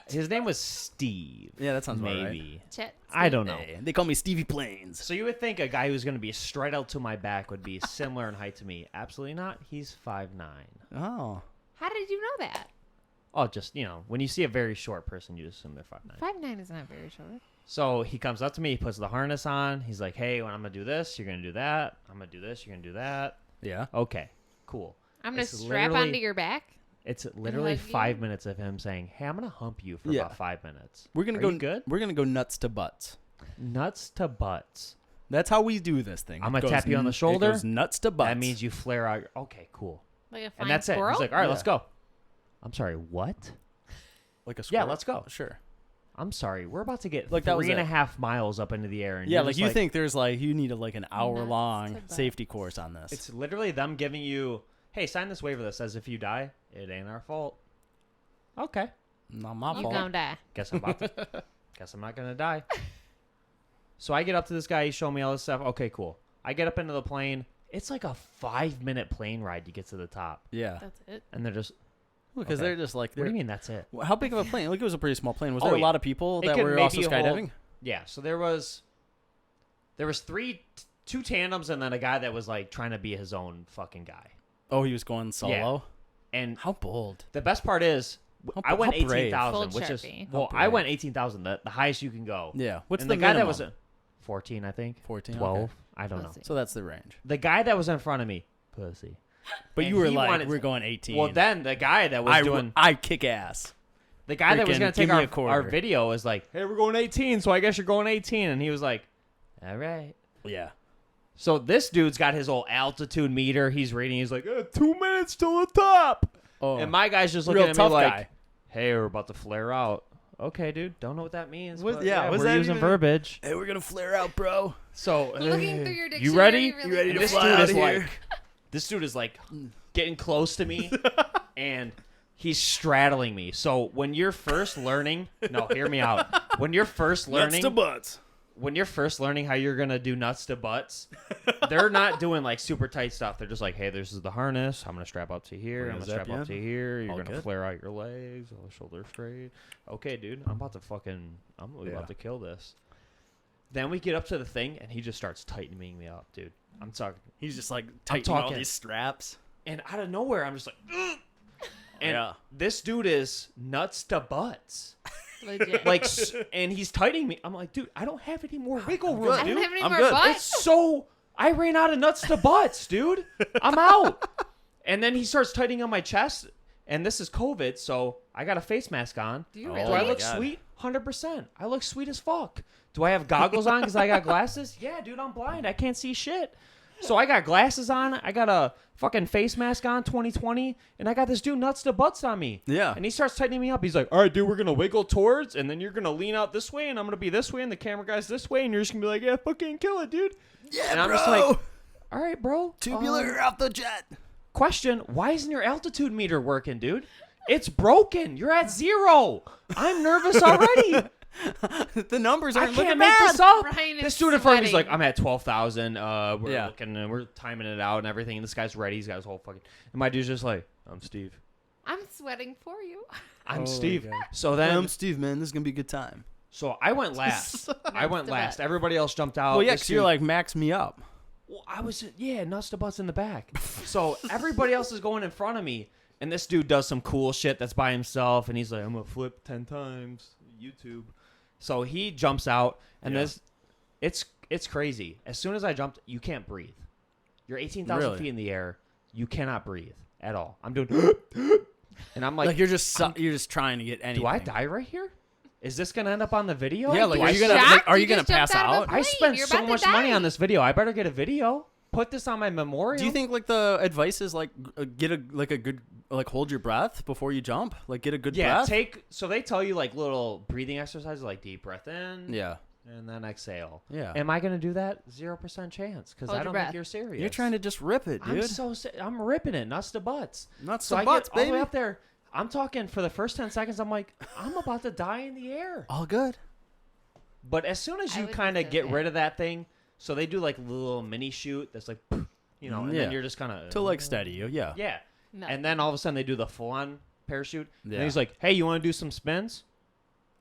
His name was Steve. Yeah, that sounds about right. Maybe. Chet. I don't know. Hey, they call me Stevie Plains. So you would think a guy who's going to be straight out to my back would be similar in height to me. Absolutely not. He's 5'9". Oh. How did you know that? Oh, just, when you see a very short person, you assume they're 5'9". 5'9" is not very short. So he comes up to me, he puts the harness on. He's like, hey, when I'm going to do this, you're going to do that. I'm going to do this, you're going to do that. Yeah. Okay, cool. I'm gonna It's strap literally- onto your back. It's literally hug you? 5 minutes of him saying, hey, I'm going to hump you for Yeah. about 5 minutes. We're gonna Are go you good? We're gonna go nuts to butts. Nuts to butts. That's how we do this thing. I'm It gonna goes tap you on the It shoulder. goes nuts to butts. That means you flare out. Okay, cool. Like a And flying that's it. squirrel? He's like, all right, Yeah. let's go. I'm sorry, what? like a Yeah, squirrel. let's go. Sure. I'm sorry, we're about to get Like, that was 3.5 miles up into the air. And Yeah, you're like just you think there's like you need an hour Nuts long to butts. safety course on this. It's literally them giving you, hey, sign this waiver that says if you die, it ain't our fault. Okay. not my You fault. gonna die. Guess I'm about to. Guess I'm not gonna die. So I get up to this guy. He's showing me all this stuff. Okay, cool. I get up into the plane. It's like a 5-minute plane ride to get to the top, Yeah. That's it. and they're just. Because Okay. they're just like What do they're. you mean that's it? How big of a plane? Like it was a pretty small plane. Was Oh, there a yeah. lot of people It that could were also maybe hold- skydiving? Yeah. So there was two tandems, and then a guy that was like trying to be his own fucking guy. Oh, he was going solo. And How bold. the best part is, How- I went how brave. 18,000, Full which is Sharpie. well, How I went brave. 18,000, the highest you can go. Yeah. What's And the the guy minimum? that was 14, I think. 14. 12. Okay. I don't know. Pussy. So that's the range. The guy that was in front of me, pussy. But And you were he like, wanted- we're going 18. Well, then the guy that was doing I kick ass. the guy that was freaking going to give take me a our quarter. video was like, "Hey, we're going 18, so I guess you're going 18." And he was like, "All right." Yeah. So this dude's got his old altitude meter. He's reading. He's like, 2 minutes till the top. Oh. And my guy's just looking real at me tough like, guy. "Hey, we're about to flare out." Okay, dude. Don't know what that means. What- but yeah, what's we're that using even- verbiage. Hey, we're gonna flare out, bro. So Looking through your you dictionary. ready? Really You ready to This fly dude out is of here? like, this dude is like getting close to me, and he's straddling me. So when you're first learning, no, hear me out. When you're first learning, Nuts to butts. when you're first learning how you're gonna do nuts to butts, they're not doing like super tight stuff. They're just like, hey, this is the harness. I'm gonna strap up to here. We're I'm gonna gonna strap zap up you to here. You're All gonna good. flare out your legs, all the shoulders straight. Okay, dude, I'm about Yeah. to kill this. Then we get up to the thing, and he just starts tightening me up, dude. I'm talking, He's just like tightening all talking. these straps. and out of nowhere, I'm just like, "Ugh." And Yeah. this dude is nuts to butts. Legit. Like, and he's tightening me. I'm like, dude, I don't have any more wiggle room, I dude. don't have any I'm more good. butt. It's so I ran out of nuts to butts, dude. I'm out. And then he starts tightening on my chest, and this is COVID, so I got a face mask on. Do you Oh, Do I really? look God. sweet? 100%. I look sweet as fuck. Do I have goggles on because I got glasses? Yeah, dude, I'm blind. I can't see shit. So I got glasses on. I got a fucking face mask on, 2020, and I got this dude nuts to butts on me. Yeah. And he starts tightening me up. He's like, all right, dude, we're going to wiggle towards, and then you're going to lean out this way, and I'm going to be this way, and the camera guy's this way, and you're just going to be like, yeah, fucking kill it, dude. Yeah, And I'm bro. just like, all right, bro. Tubular out the jet. Question, why isn't your altitude meter working, dude? It's broken. You're at 0. I'm nervous already. The numbers I aren't looking can't make bad. this up. Ryan is This dude in front of me is like, sweating. I'm at 12,000. We're Yeah. looking and we're timing it out and everything. And this guy's ready. He's got his whole fucking. And my dude's just like, I'm Steve. I'm sweating for you. I'm Oh, Steve. my God. So then, I'm Steve, man. This is gonna be a good time. so I went last. I went to last. butts. Everybody else jumped out. Well, yeah, This because you're dude- like max me up. Well, I was, yeah, nuts to butts in the back. So everybody else is going in front of me, and this dude does some cool shit that's by himself, and he's like, I'm gonna flip 10 times, YouTube. So he jumps out, and Yeah. it's crazy. As soon as I jumped, you can't breathe. You're 18,000 Really? feet in the air. You cannot breathe at all. I'm doing, And I'm like, you're just trying to get anything. do I die right here? Is this gonna end up on the video? Yeah, like, Do I are you gonna just jumped pass out of a out? I plane. spent You're so about to much money die. on this video. I better get a video. Put this on my memorial. Do you think like the advice is like get a good hold your breath before you jump? Like get a good breath? So they tell you like little breathing exercises like deep breath in. Yeah. And then exhale. Yeah. Am I gonna do that? 0% chance because Hold I your don't breath. think you're serious. You're trying to just rip it, dude. I'm ripping it, nuts to butts. Nuts So to I butts, get all the way baby. up there. I'm talking for the first 10 seconds. I'm like, I'm about to die in the air. All good. But as soon as I you would kind be of so get sad. rid of that thing, so they do like a little mini shoot that's like, and Yeah. then you're just kind of To like steady you, yeah. Yeah. No. And then all of a sudden they do the full on parachute. Yeah. And he's like, hey, you want to do some spins?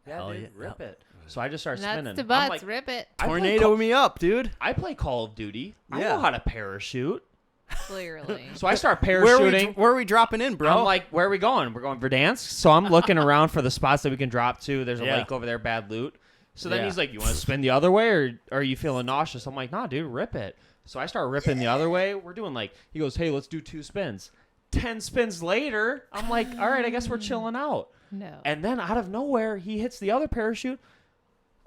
Yeah, Hell dude, yeah. rip it. So I just start Nuts spinning. to I'm butts, like, rip it. I play Tornado me up, dude. I play Call of Duty. I Yeah. know how to parachute. Clearly. So I start Where parachuting. are we dropping in, bro? I'm like, where are we going? We're going Verdansk. So I'm looking around for the spots that we can drop to. There's a Yeah. lake over there, bad loot. So then Yeah. he's like, you want to spin the other way or are you feeling nauseous? I'm like, nah, dude, rip it. So I start ripping the other way. We're doing like, he goes, hey, let's do 2 spins. 10 spins later, I'm like, all right, I guess we're chilling out. No. And then out of nowhere, he hits the other parachute.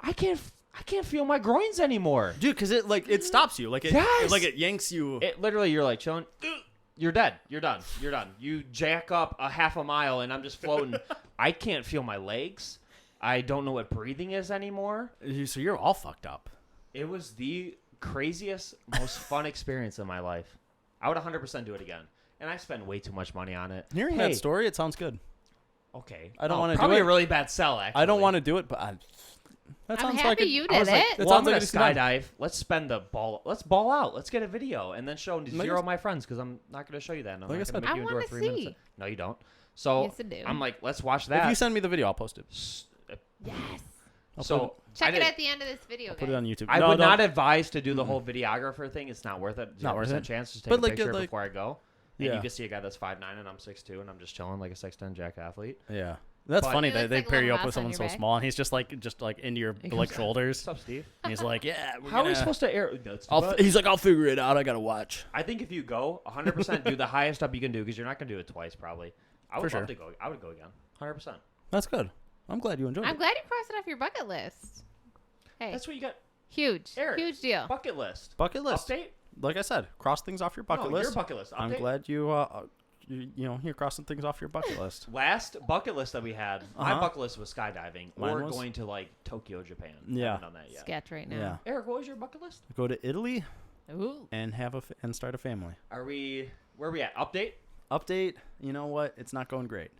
I can't feel my groins anymore. dude, because it stops you. Like it, Yes. it yanks you. It literally, you're like chilling. You're dead. You're done. You're done. You jack up a half a mile, and I'm just floating. I can't feel my legs. I don't know what breathing is anymore. So you're all fucked up. It was the craziest, most fun experience of my life. I would 100% do it again. And I spent way too much money on it. Hearing Hey, that story, it sounds good. Okay. I don't wanna do Probably it. a really bad sell, actually. I don't want to do it, but that I'm sounds happy like you I did was like, it. That well, I'm sounds like going to it's done. skydive. Let's spend the ball. Let's ball out. Let's get a video and then show Like zero I of my friends because I'm not going to show you that. And I'm Like I not said. going to I make you endure wanna 3 minutes. see. No, you don't. So Yes, I do. I'm like, let's watch If that. you send me the video, I'll post it. Yes. So Check I it did- at the end of this video, Put it guys. on YouTube. I No, would don't. not advise to do the whole videographer thing. It's not worth it. Not worth 0% it. chance to take But a like, picture like- before I go. And Yeah. you can see a guy that's 5'9" and I'm 6'2", and I'm just chilling like a 6'10" jack athlete. Yeah. That's But- funny He that looks they like a pair little you up mouse with on someone your so back. small, and he's just like into your like shoulders. What's up, Steve? And he's like, yeah. How are we supposed to air? He's like, I'll figure it out. I gotta watch. I think if you go 100%, do the highest up you can do because you're not gonna do it twice probably. I would For love sure. to go. I would go again. 100%. That's good. I'm glad you enjoyed I'm it. glad you crossed it off your bucket list. Hey, That's what you got. huge. Eric, Huge deal. Bucket list. Bucket list. Update. Like I said, cross things off your bucket No, list. your bucket list. I'm Update. glad you're crossing things off your bucket list. Last bucket list that we had, my Uh-huh. bucket list was skydiving Mine or was? going to like Tokyo, Japan. Yeah. Haven't done that yet. Sketch right Yeah. now. Eric, what was your bucket list? Go to Italy Ooh. and and start a family. Where are we at? Update? Update. You know what? It's not going great.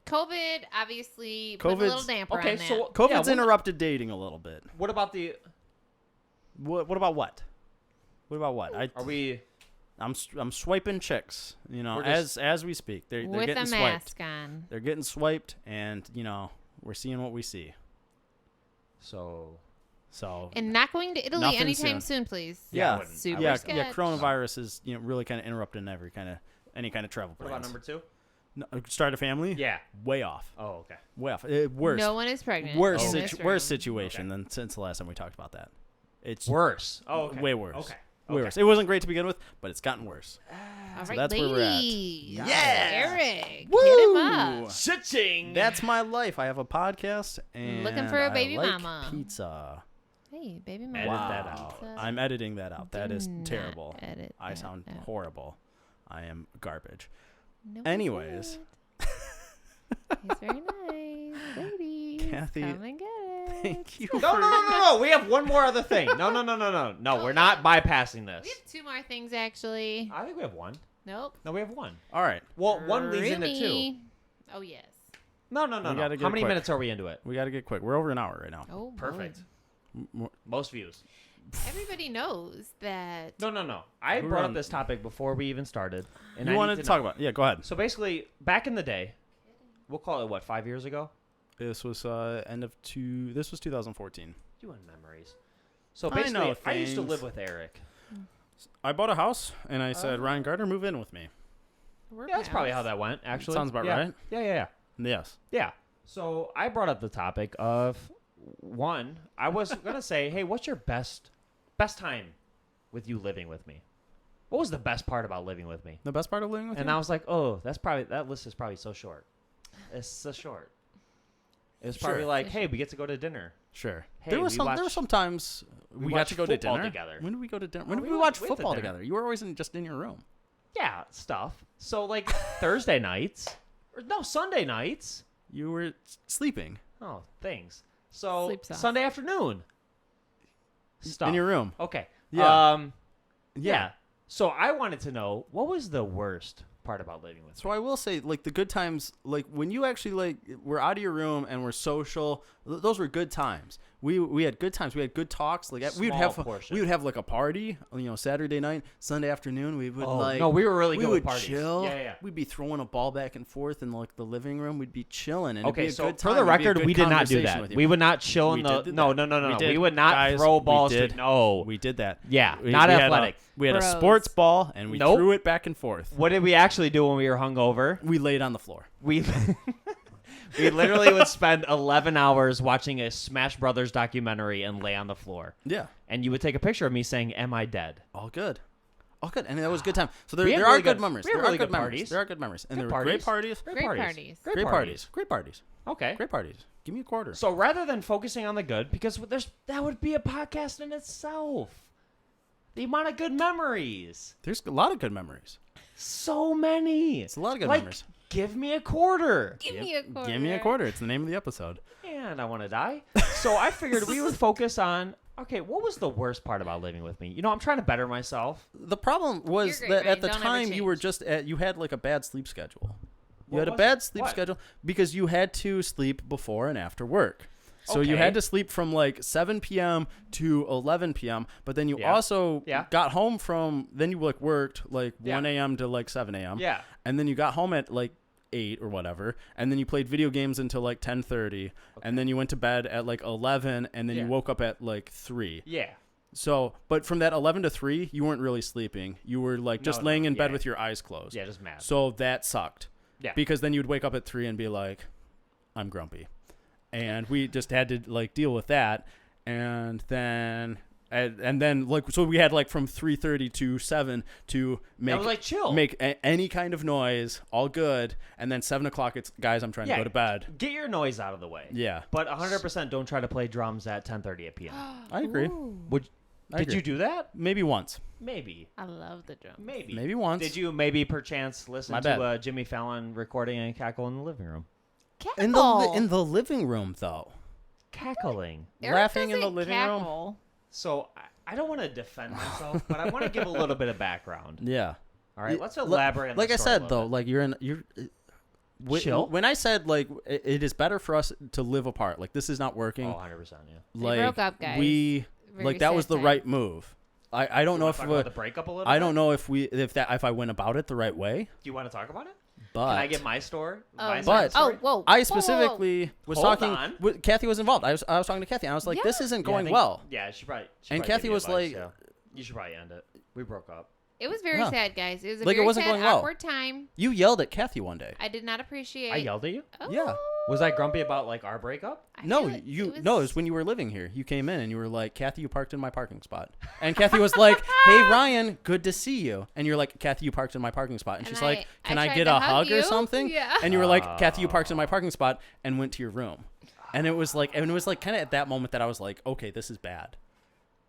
COVID obviously put a little COVID's- damper Okay, on that. so COVID's yeah, interrupted dating a little bit. what about the? What about what? What about what? Are we? I'm swiping chicks. You know, We're just- as we speak, they're with getting a swiped. mask on. They're getting swiped, and we're seeing what we see. So So And not going to Italy Nothing soon. soon. Please. Yeah, I yeah, wouldn't- Super yeah, sketch. yeah. Coronavirus is really kind of interrupting any kind of travel what about plans. number 2? No, start a family? Yeah. Way off. Oh, okay. Way off. Worse. No one is pregnant. Worse, in this worse room. situation than since the last time we talked about that. It's Worse. Oh, okay. way worse. Okay. Way worse. It wasn't great to begin with, but it's gotten worse. All So right, that's where we're at. ladies. Yeah. Eric, hit him Woo! up. Sitting. That's my life. I have a podcast and Looking for a baby I like mama. pizza. Hey, baby mama. Edit Wow. that out. I'm editing that out. That Do is not terrible. edit I that sound out. horrible. I am garbage. No, Anyways. he's very nice. Ladies, Kathy, come and get it. Thank you. No. We have one more other thing. No. No, we're not bypassing this. We have 2 more things, actually. I think we have one. Nope. No, we have one. All right. Well, one leads into 2. Roomy. Oh, yes. No. We gotta get How many quick. minutes are we into it? We got to get quick. We're over an hour right now. Oh, boy. Perfect. M- Most views. Everybody knows that. No. I We're brought on- up this topic before we even started. And You I wanted need to talk know. about it. Yeah, go ahead. So basically, back in the day, we'll call it, 5 years ago? This was This was 2014. You want memories. So I basically, know I used to things. live with Eric. I bought a house and I said, Oh. Ryan Gardner, move in with me. We're Yeah, that's probably how pals. that went, actually. Sounds about Yeah. right. Yeah. Yes. Yeah. So I brought up the topic of one. I was gonna say, hey, what's your best time with you living with me? What was the best part about living with me? The best part of living with And you? I was like, oh, that list is probably so short. It's so short. It was probably Sure. like, hey, we get to go to dinner. Sure. Hey, there were we watch- some times we got watch to go to football dinner together. When did we go to dinner? Oh, When did we we went watch to football dinner. together? You were always just in your room. Yeah, stuff. So like Thursday nights, or no, Sunday nights. You were sleeping Oh, things. So Sleeps off. Sunday afternoon. Stuff. in your room. Okay. Yeah. Yeah. So I wanted to know, what was the worst part about living with So I will say, like, the good times, like when you actually like were out of your room and were social, those were good times. We had good times. We had good talks. Like we Small would portion. have like a party, Saturday night, Sunday afternoon. We would no, we were really we good would with parties. chill. Yeah. We'd be throwing a ball back and forth in like the living room. We'd be chilling. And Okay, it'd be so a good for time. the It'd be a record, good we did not do conversation that. with you. We would not chill in We the. did do No. that. We did. We would not Guys, throw we balls. did. No. We did that. Yeah, We not had athletic. we had a Bros. sports ball and we Nope. threw it back and forth. What did we actually do when we were hungover? We laid on the floor. We we literally would spend 11 hours watching a Smash Brothers documentary and lay on the floor. Yeah. And you would take a picture of me saying, "Am I dead?" All good. All good. And that was a good time. So there, We had there are really good good- memories. we had There really are good good memories. parties. There are good memories. And Good there were great parties. Great parties. Great parties. Great parties. Okay. Great parties. Give me a quarter. So rather than focusing on the good, because that would be a podcast in itself. The amount of good memories. There's a lot of good memories. So many. It's a lot of good like, memories. give me a quarter. Give me a quarter. Give me a quarter. It's the name of the episode. And I want to die. So I figured we would focus on, okay, what was the worst part about living with me? I'm trying to better myself. The problem was You're great, that Ryan. at the Don't ever time you were change. just you had like a bad sleep schedule. You What had a was bad it? sleep What? schedule because you had to sleep before and after work. So you Okay. had to sleep from like 7 p.m. to 11 p.m. But then you Yeah. also Yeah. got home from, then you like worked like Yeah. 1 a.m. to like 7 a.m. Yeah. And then you got home at like 8 or whatever. And then you played video games until like 10:30. And then you went to bed at like 11. And then you Yeah. woke up at like 3. Yeah. So, but from that 11 to 3, you weren't really sleeping. You were like just No, laying in bed yeah. with your eyes closed. Yeah, just mad. So that sucked. Yeah. Because then you'd wake up at 3 and be like, I'm grumpy. And we just had to like deal with that. And then like, so we had like from 3:30 to 7 to make, was like chill. make any kind of noise, all good. And then 7 o'clock, it's guys, I'm trying to go to bed. Get your noise out of the way. Yeah. But 100% don't try to play drums at 10:30 p.m. I agree. Ooh, I Did agree. you do that? Maybe once. Maybe. I love the drum. Maybe Once. Did you maybe perchance listen My to bad. Jimmy Fallon recording and cackle in the living room? In the living room, though. Cackling. Eric laughing in the doesn't living room? cackle. So I don't want to defend myself, but I want to give a little bit of background. Yeah. All right, Y- let's li- elaborate on Like the I story a said, little though, bit. like you're Chill? when I said like it is better for us to live apart. Like this is not working. Oh, 100%, yeah. They broke up, guys. We Very like that was sad the time. right move. I don't know if Talk about the breakup a little I bit? don't know if I went about it the right way, Do you want to talk about it? but Can I get my story? Oh, My side But- of the story? whoa. I whoa. specifically was Hold talking. on. Kathy was involved. I was talking to Kathy. And I was like, this Yeah. isn't Yeah, I going think- well. Yeah, she probably. And probably Kathy gave me was advice, like- yeah. You should probably end it. We broke up. It was very Yeah. sad, guys. It was a Like, it very wasn't sad, going well. awkward time. You yelled at Kathy one day. I did not appreciate. I yelled at you? Oh, Yeah. Was I grumpy about like our breakup? I No, feel like it was when you were living here. You came in and you were like, Kathy, you parked in my parking spot. And Kathy was like, hey, Ryan, good to see you. And you're like, Kathy, you parked in my parking spot. And And she's like, I can I tried get to a hug hug or you. something? Yeah. And you were like, Kathy, you parked in my parking spot and went to your room. And it was like kind of at that moment that I was like, okay, this is bad.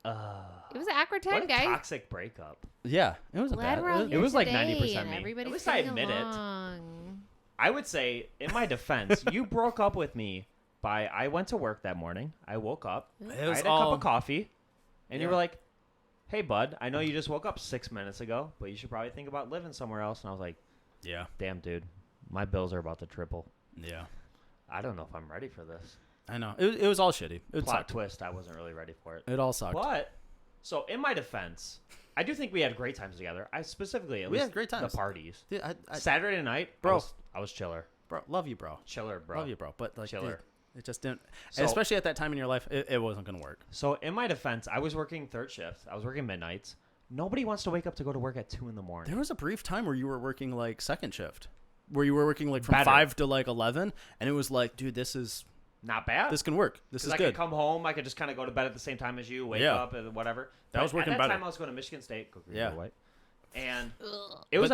It was an awkward time, What a guys. toxic breakup. Yeah, it was a Glad bad. we're all it here was like today 90% and me. everybody's At least I getting admit it. along. I would say, in my defense, you broke up with me by I went to work that morning. I woke up. It I was had a all- cup of coffee. And you Yeah. were like, hey, bud, I know you just woke up 6 minutes ago, but you should probably think about living somewhere else. And I was like, Yeah, damn, dude, my bills are about to triple. yeah. I don't know if I'm ready for this. I know. It was all shitty. It Plot sucked. twist, I wasn't really ready for it. It all sucked. But, so in my defense, I do think we had great times together. I specifically, at We least had great times. the parties. Dude, Saturday night, Bro. I was chiller. bro, love you, bro. Chiller, bro. Love you, bro. But like, Chiller. it just didn't. So- Especially at that time in your life, it wasn't gonna work. So in my defense, I was working third shift. I was working midnights. Nobody wants to wake up to go to work at 2 in the morning. There was a brief time where you were working like second shift, where you were working like from Better. 5 to like 11, and it was like, dude, this Not bad. can work. This is I good. could come home. I could just kind of go to bed at the same time as you, wake Yeah. up, and whatever. That was working at that better. time, I was going to Michigan State. Go green, Yeah. go white. And Ugh. it was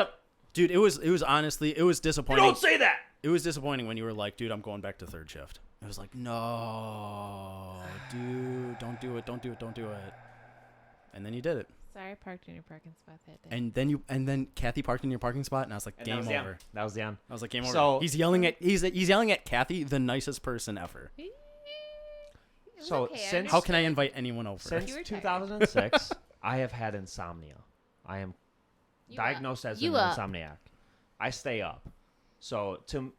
Dude, it was honestly, it was disappointing. Don't say that. It was disappointing when you were like, dude, I'm going back to third shift. It was like, no, dude, don't do it. And then you did it. Sorry, I parked in your parking spot that day. And then Kathy parked in your parking spot, and I was like, game over. That was the end. I was like, game over. So- He's yelling at Kathy, the nicest person ever. It was So, okay, I since- How can I understood. invite anyone over? Since You were tired. 2006, I have had insomnia. I am You diagnosed as You an up. insomniac. I stay up. So to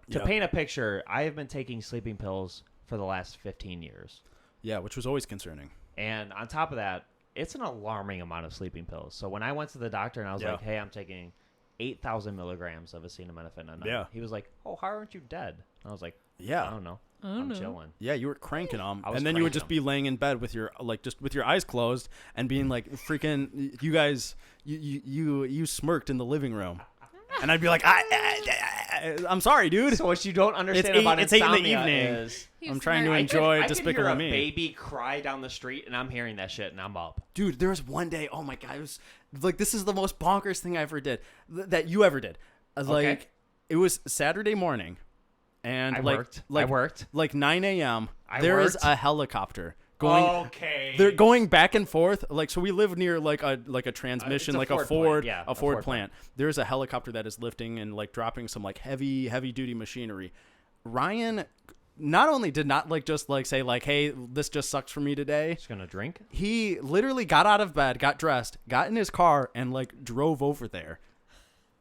Yep. paint a picture, I have been taking sleeping pills for the last 15 years. Yeah, which was always concerning. And on top of that, it's an alarming amount of sleeping pills. So when I went to the doctor and I was Yeah. like, hey, I'm taking 8,000 milligrams of acetaminophen a night. Yeah. He was like, oh, how aren't you dead? And I was like, Yeah. I don't know. I'm chilling. Yeah, you were cranking them, I was and then you would cranking just be laying in bed with your with your eyes closed and being like, freaking, you guys, you smirked in the living room, and I'd be like, I'm sorry, dude. So what you don't understand It's about eight in the insomnia evening. is I'm trying to smart. enjoy I could Despicable hear a Me. baby cry down the street, and I'm hearing that shit, and I'm up. Dude, there was one day, oh my god, it was like, this is the most bonkers thing I ever did, that you ever did. Like, it was Saturday morning, and I like worked. like 9 a.m. I There is worked. a helicopter going. Okay. They're going back and forth, like, so we live near like a transmission, It's a like Ford a Ford, plant, yeah, a a Ford Ford plant. There's a helicopter that is lifting and like dropping some like heavy duty machinery. Ryan not only did not like just like say like, hey, this just sucks for me today. Just gonna drink. He literally got out of bed, got dressed, got in his car, and like drove over there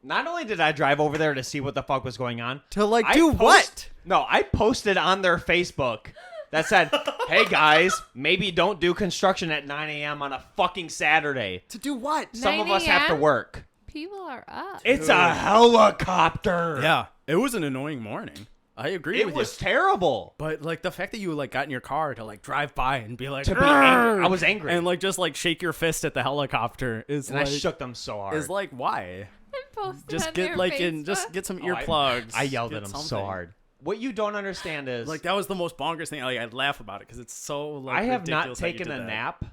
Not only did I drive over there to see what the fuck was going on, to like I do what? No, I posted on their Facebook that said, "Hey guys, maybe don't do construction at 9 a.m. on a fucking Saturday. To do what? Some 9 of us have to a.m.? work." People are up. It's a helicopter. Yeah, it was an annoying morning. I agree It with was you. terrible. But like the fact that you like got in your car to like drive by and be like, To be angry. I was angry. and like just like shake your fist at the helicopter is And like I shook them so hard. is like why? And posted Just on get their like Facebook. in just get some Oh, earplugs. I yelled Get at them so something. hard. What you don't understand is, Like that was the most bonkers thing. Like I'd laugh about it because it's so like I have not ridiculous that you taken did a that. nap,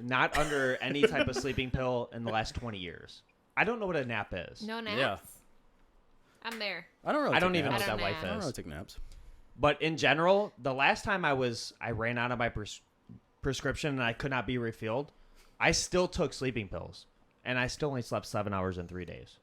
not under any type of sleeping pill in the last 20 years. I don't know what a nap is. No naps. Yeah. I'm there. I don't really. I don't take even know naps. what I that don't life I don't is. really take naps. But in general, the last time I ran out of my prescription and I could not be refilled, I still took sleeping pills, and I still only slept 7 hours in 3 days.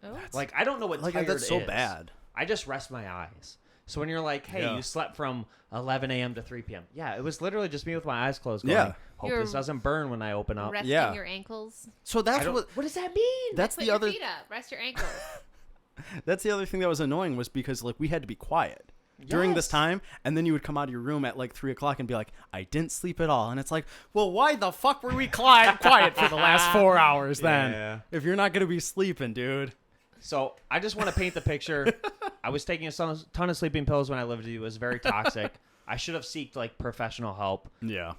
Oh. Like I don't know what Like tired that's so is. bad. I just rest my eyes. So when you're like, hey, Yeah. you slept from 11 a.m. to 3 p.m. Yeah, it was literally just me with my eyes closed going, Yeah. hope You're this doesn't burn when I open up. Resting Yeah. your ankles. So I that's don't- what. what does that mean? That's Put the your other. feet up. Rest your ankles. That's the other thing that was annoying was because like we had to be quiet during this Yes. time, and then you would come out of your room at like 3 o'clock and be like, I didn't sleep at all, and it's like, well, why the fuck were we quiet for the last 4 hours then? Yeah. If you're not gonna be sleeping, dude. So I just want to paint the picture. I was taking a ton of sleeping pills when I lived with you. It was very toxic. I should have sought like professional help. Yeah.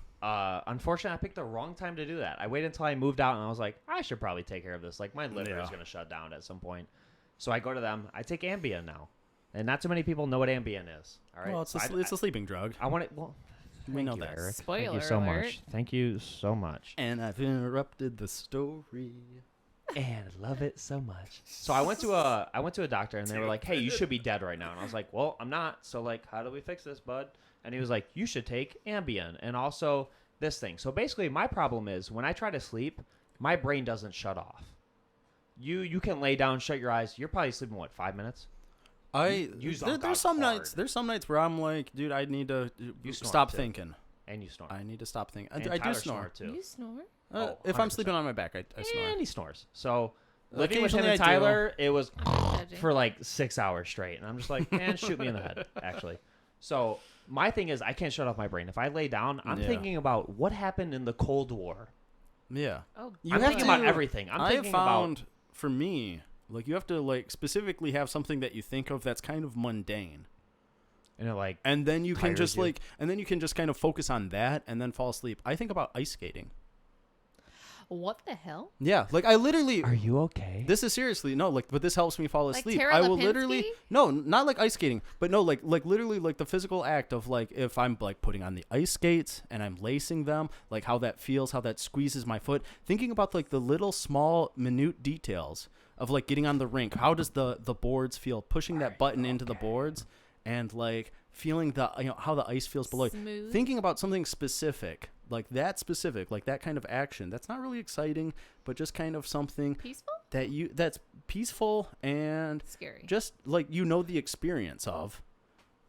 Unfortunately, I picked the wrong time to do that. I waited until I moved out, and I was like, I should probably take care of this. Like my liver is Yeah. gonna shut down at some point. So I go to them. I take Ambien now, and not too many people know what Ambien is. All right. Well, it's So it's a sleeping drug. I want it. Well, We thank know you, that. Eric. Spoiler Thank you so alert. much. Thank you so much. And I've interrupted the story. And I love it so much. So I went to a doctor, and they were like, "Hey, you should be dead right now." And I was like, "Well, I'm not." So like, how do we fix this, bud? And he was like, "You should take Ambien and also this thing." So basically, my problem is when I try to sleep, my brain doesn't shut off. You can lay down, shut your eyes. You're probably sleeping what, 5 minutes? You zonk out There's some hard. nights. There's some nights where I'm like, dude, I need to You snore, stop too. thinking. And you snore. I need to stop thinking. And I do Tyler snore. too. You snore? Oh, If I'm 100%. sleeping on my back, I snore. And he snores. So living with him Occasionally and I do. Tyler, it was I'm not judging. for like 6 hours straight. And I'm just like, man, shoot me in the head, actually. So my thing is I can't shut off my brain. If I lay down, I'm Yeah. thinking about what happened in the Cold War. Yeah. Oh, You I'm have thinking to- about everything. I'm I have thinking found about for me, like you have to like specifically have something that you think of that's kind of mundane. like And then you can Tires just you. like and then you can just kind of focus on that and then fall asleep. I think about ice skating. What the hell? Yeah, like I literally. Are you okay? This is seriously no, like, but this helps me fall Like asleep. Tara I will Lipinski? literally no, not like ice skating, but no, like literally like the physical act of like if I'm like putting on the ice skates and I'm lacing them, like how that feels, how that squeezes my foot. Thinking about like the little small minute details of like getting on the rink. How does the boards feel? Pushing that button into the boards and like feeling the how the ice feels below. Smooth. Thinking about something specific, like that kind of action. That's not really exciting, but just kind of something Peaceful? that's peaceful and Scary. just like the experience of.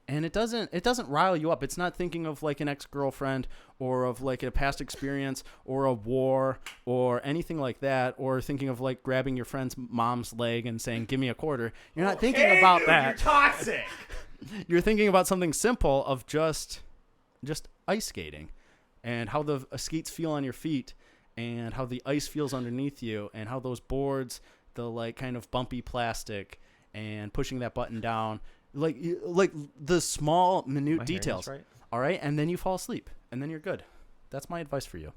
And it doesn't rile you up. It's not thinking of like an ex-girlfriend or of like a past experience or a war or anything like that, or thinking of like grabbing your friend's mom's leg and saying, "Give me a quarter." You're not thinking about that. You're toxic. You're thinking about something simple of just ice skating and how the skates feel on your feet and how the ice feels underneath you and how those boards, the like kind of bumpy plastic and pushing that button down, like the small minute details. Right? All right. And then you fall asleep and then you're good. That's my advice for you.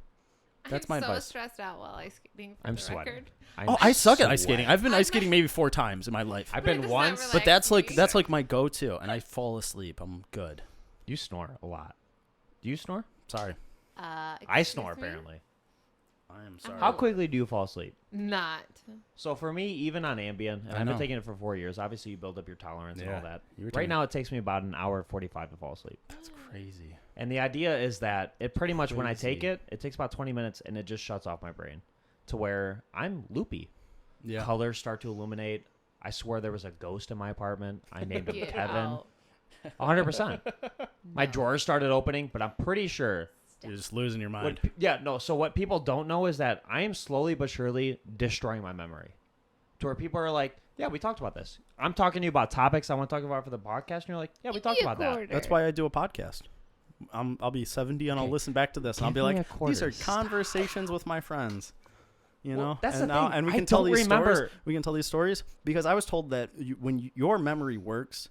That's my I'm advice. so stressed out while ice skating. For I'm the sweating. record. I suck at ice skating. I've been ice skating maybe 4 times in my life. I've But it been does not once. relax But that's me. like my go-to, and I fall asleep. I'm good. You snore a lot. Do you snore? Sorry. I Excuse snore, me? apparently. I am sorry. How quickly do you fall asleep? Not. So for me, even on Ambien, and I I've know. been taking it for 4 years, obviously you build up your tolerance and Yeah. all that. You were Right taking- now, it takes me about an hour 45 to fall asleep. That's crazy. And the idea is that it pretty much, when I take Crazy. it takes about 20 minutes, and it just shuts off my brain to where I'm loopy. Yeah. Colors start to illuminate. I swear there was a ghost in my apartment. I named him Get Kevin. out. 100%. My drawers started opening, but I'm pretty sure. You're just losing your mind. So what people don't know is that I am slowly but surely destroying my memory. To where people are like, yeah, we talked about this. I'm talking to you about topics I want to talk about for the podcast, and you're like, yeah, we Give talked me a about that. quarter. That's why I do a podcast. I'll be 70 and I'll Okay. listen back to this and I'll be Give me like, a quarter. these are conversations with my friends. You Well, know, that's and the now, thing. and we I can tell don't these stories. remember. We can tell these stories because I was told that your memory works.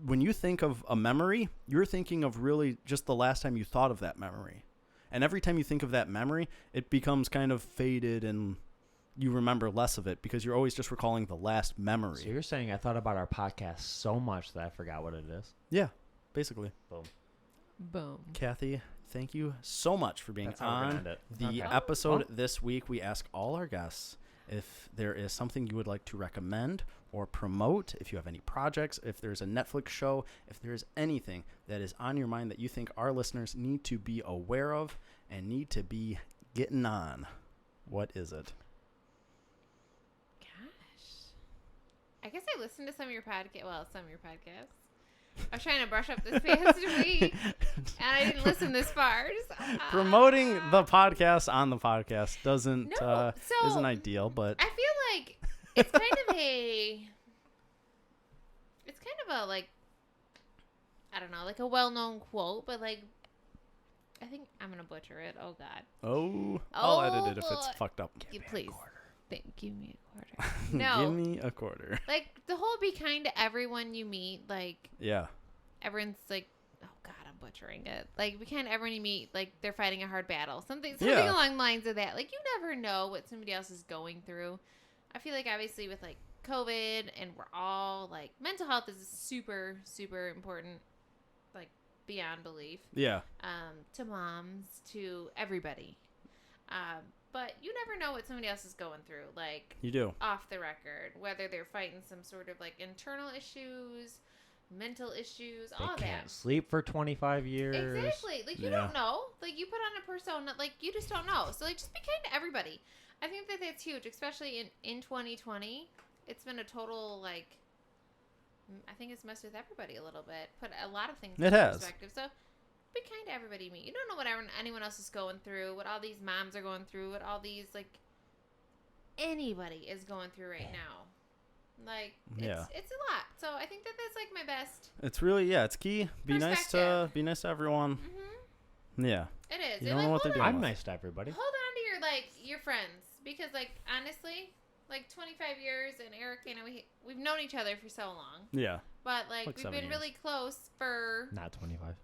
When you think of a memory, you're thinking of really just the last time you thought of that memory. And every time you think of that memory, it becomes kind of faded and you remember less of it because you're always just recalling the last memory. So you're saying I thought about our podcast so much that I forgot what it is? Yeah, basically. Boom. Boom. Kathy, thank you so much for being That's how we're gonna on end it. the Okay. episode this week. We ask all our guests if there is something you would like to recommend or promote, if you have any projects, if there's a Netflix show, if there's anything that is on your mind that you think our listeners need to be aware of and need to be getting on. What is it? Gosh. I guess I listened to some of your podcast. Well, some of your podcasts. I was trying to brush up this past week, and I didn't listen this far. Promoting the podcast on the podcast doesn't No, so isn't ideal, but I feel like it's kind of a like, I don't know, like a well-known quote, but like, I think I'm gonna butcher it. Oh God. I'll edit it if it's boy. fucked up. Please. Give me a quarter. No. Give me a quarter. Like the whole be kind to everyone you meet. Like Yeah. everyone's like, oh God, I'm butchering it. Like be kind to everyone you meet. Like they're fighting a hard battle. Something Yeah. along the lines of that. Like you never know what somebody else is going through. I feel like obviously with like COVID and we're all like mental health is super, super important. Like beyond belief. Yeah. To moms, to everybody. But you never know what somebody else is going through, like You do. off the record, whether they're fighting some sort of like internal issues, mental issues, They all can't that. sleep for 25 years. Exactly. Like you Yeah. don't know. Like you put on a persona, like you just don't know. So like just be kind to everybody. I think that that's huge, especially in 2020. It's been a total like I think it's messed with everybody a little bit. Put a lot of things It into has. perspective. So be kind to everybody you meet. You don't know what anyone else is going through, what all these moms are going through, what all these like anybody is going through right now. Like it's a lot. So I think that that's like my best. It's really it's key. Be nice to everyone. Mm-hmm. Yeah. It is. You And, don't know like, what they're hold doing. I'm nice to everybody. Hold on to your friends because like honestly, like 25 years and Eric, we've known each other for so long. Yeah. But like Like we've 7 been years. really close for Not 25.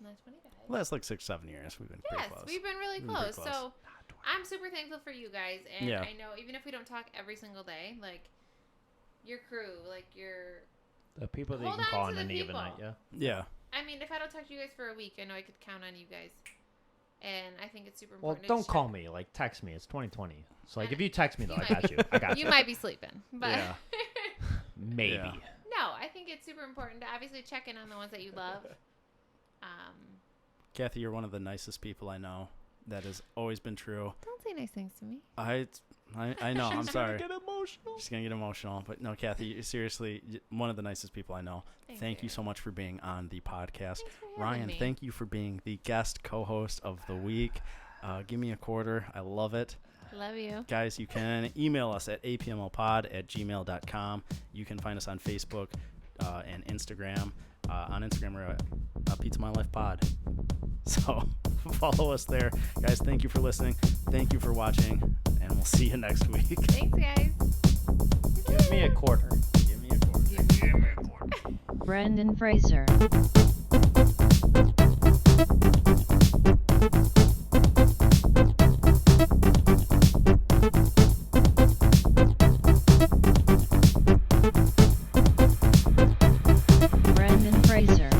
Not 25. Last like 6-7 years, we've been pretty close. We've been really close. So I'm super thankful for you guys, and I know even if we don't talk every single day, like your crew, like the people that you can call on any given night. Yeah. I mean, if I don't talk to you guys for a week, I know I could count on you guys. And I think it's super important. Well, don't call me. Like, text me. It's 2020. So, like, if you text me, though, I got you. I got you. You might be sleeping. But yeah. Maybe. Yeah. No, I think it's super important to obviously check in on the ones that you love. Kathy, you're one of the nicest people I know. That has always been true. Don't say nice things to me. I know. I'm sorry. She's going to get emotional. She's going to get emotional. But no, Kathy, you're seriously one of the nicest people I know. Thank you so much for being on the podcast. Ryan, thank you for being the guest co-host of the week. Give me a quarter. I love it. Love you. Guys, you can email us at apmlpod@gmail.com. You can find us on Facebook and Instagram. On Instagram, we're at Pizza My Life Pod. So follow us there. Guys, thank you for listening. Thank you for watching. And we'll see you next week. Thanks, guys. Give me a quarter. Give me a quarter. Give me a quarter. Brendan Fraser. Brendan Fraser.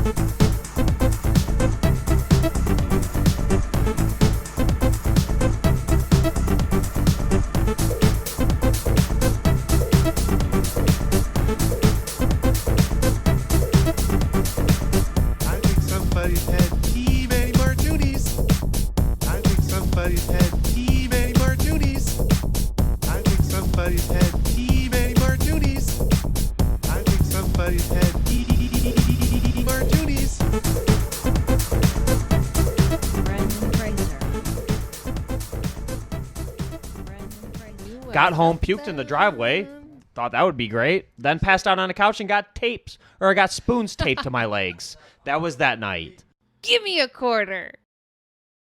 I think somebody's had too many martinis. I think somebody's had too many martinis. I think somebody's had too many martinis. I think somebody's had martinis. Brendan Fraser. Brendan Fraser. Got home, puked in the driveway. Thought that would be great. Then passed out on a couch and got spoons taped to my legs. That was that night. Give me a quarter.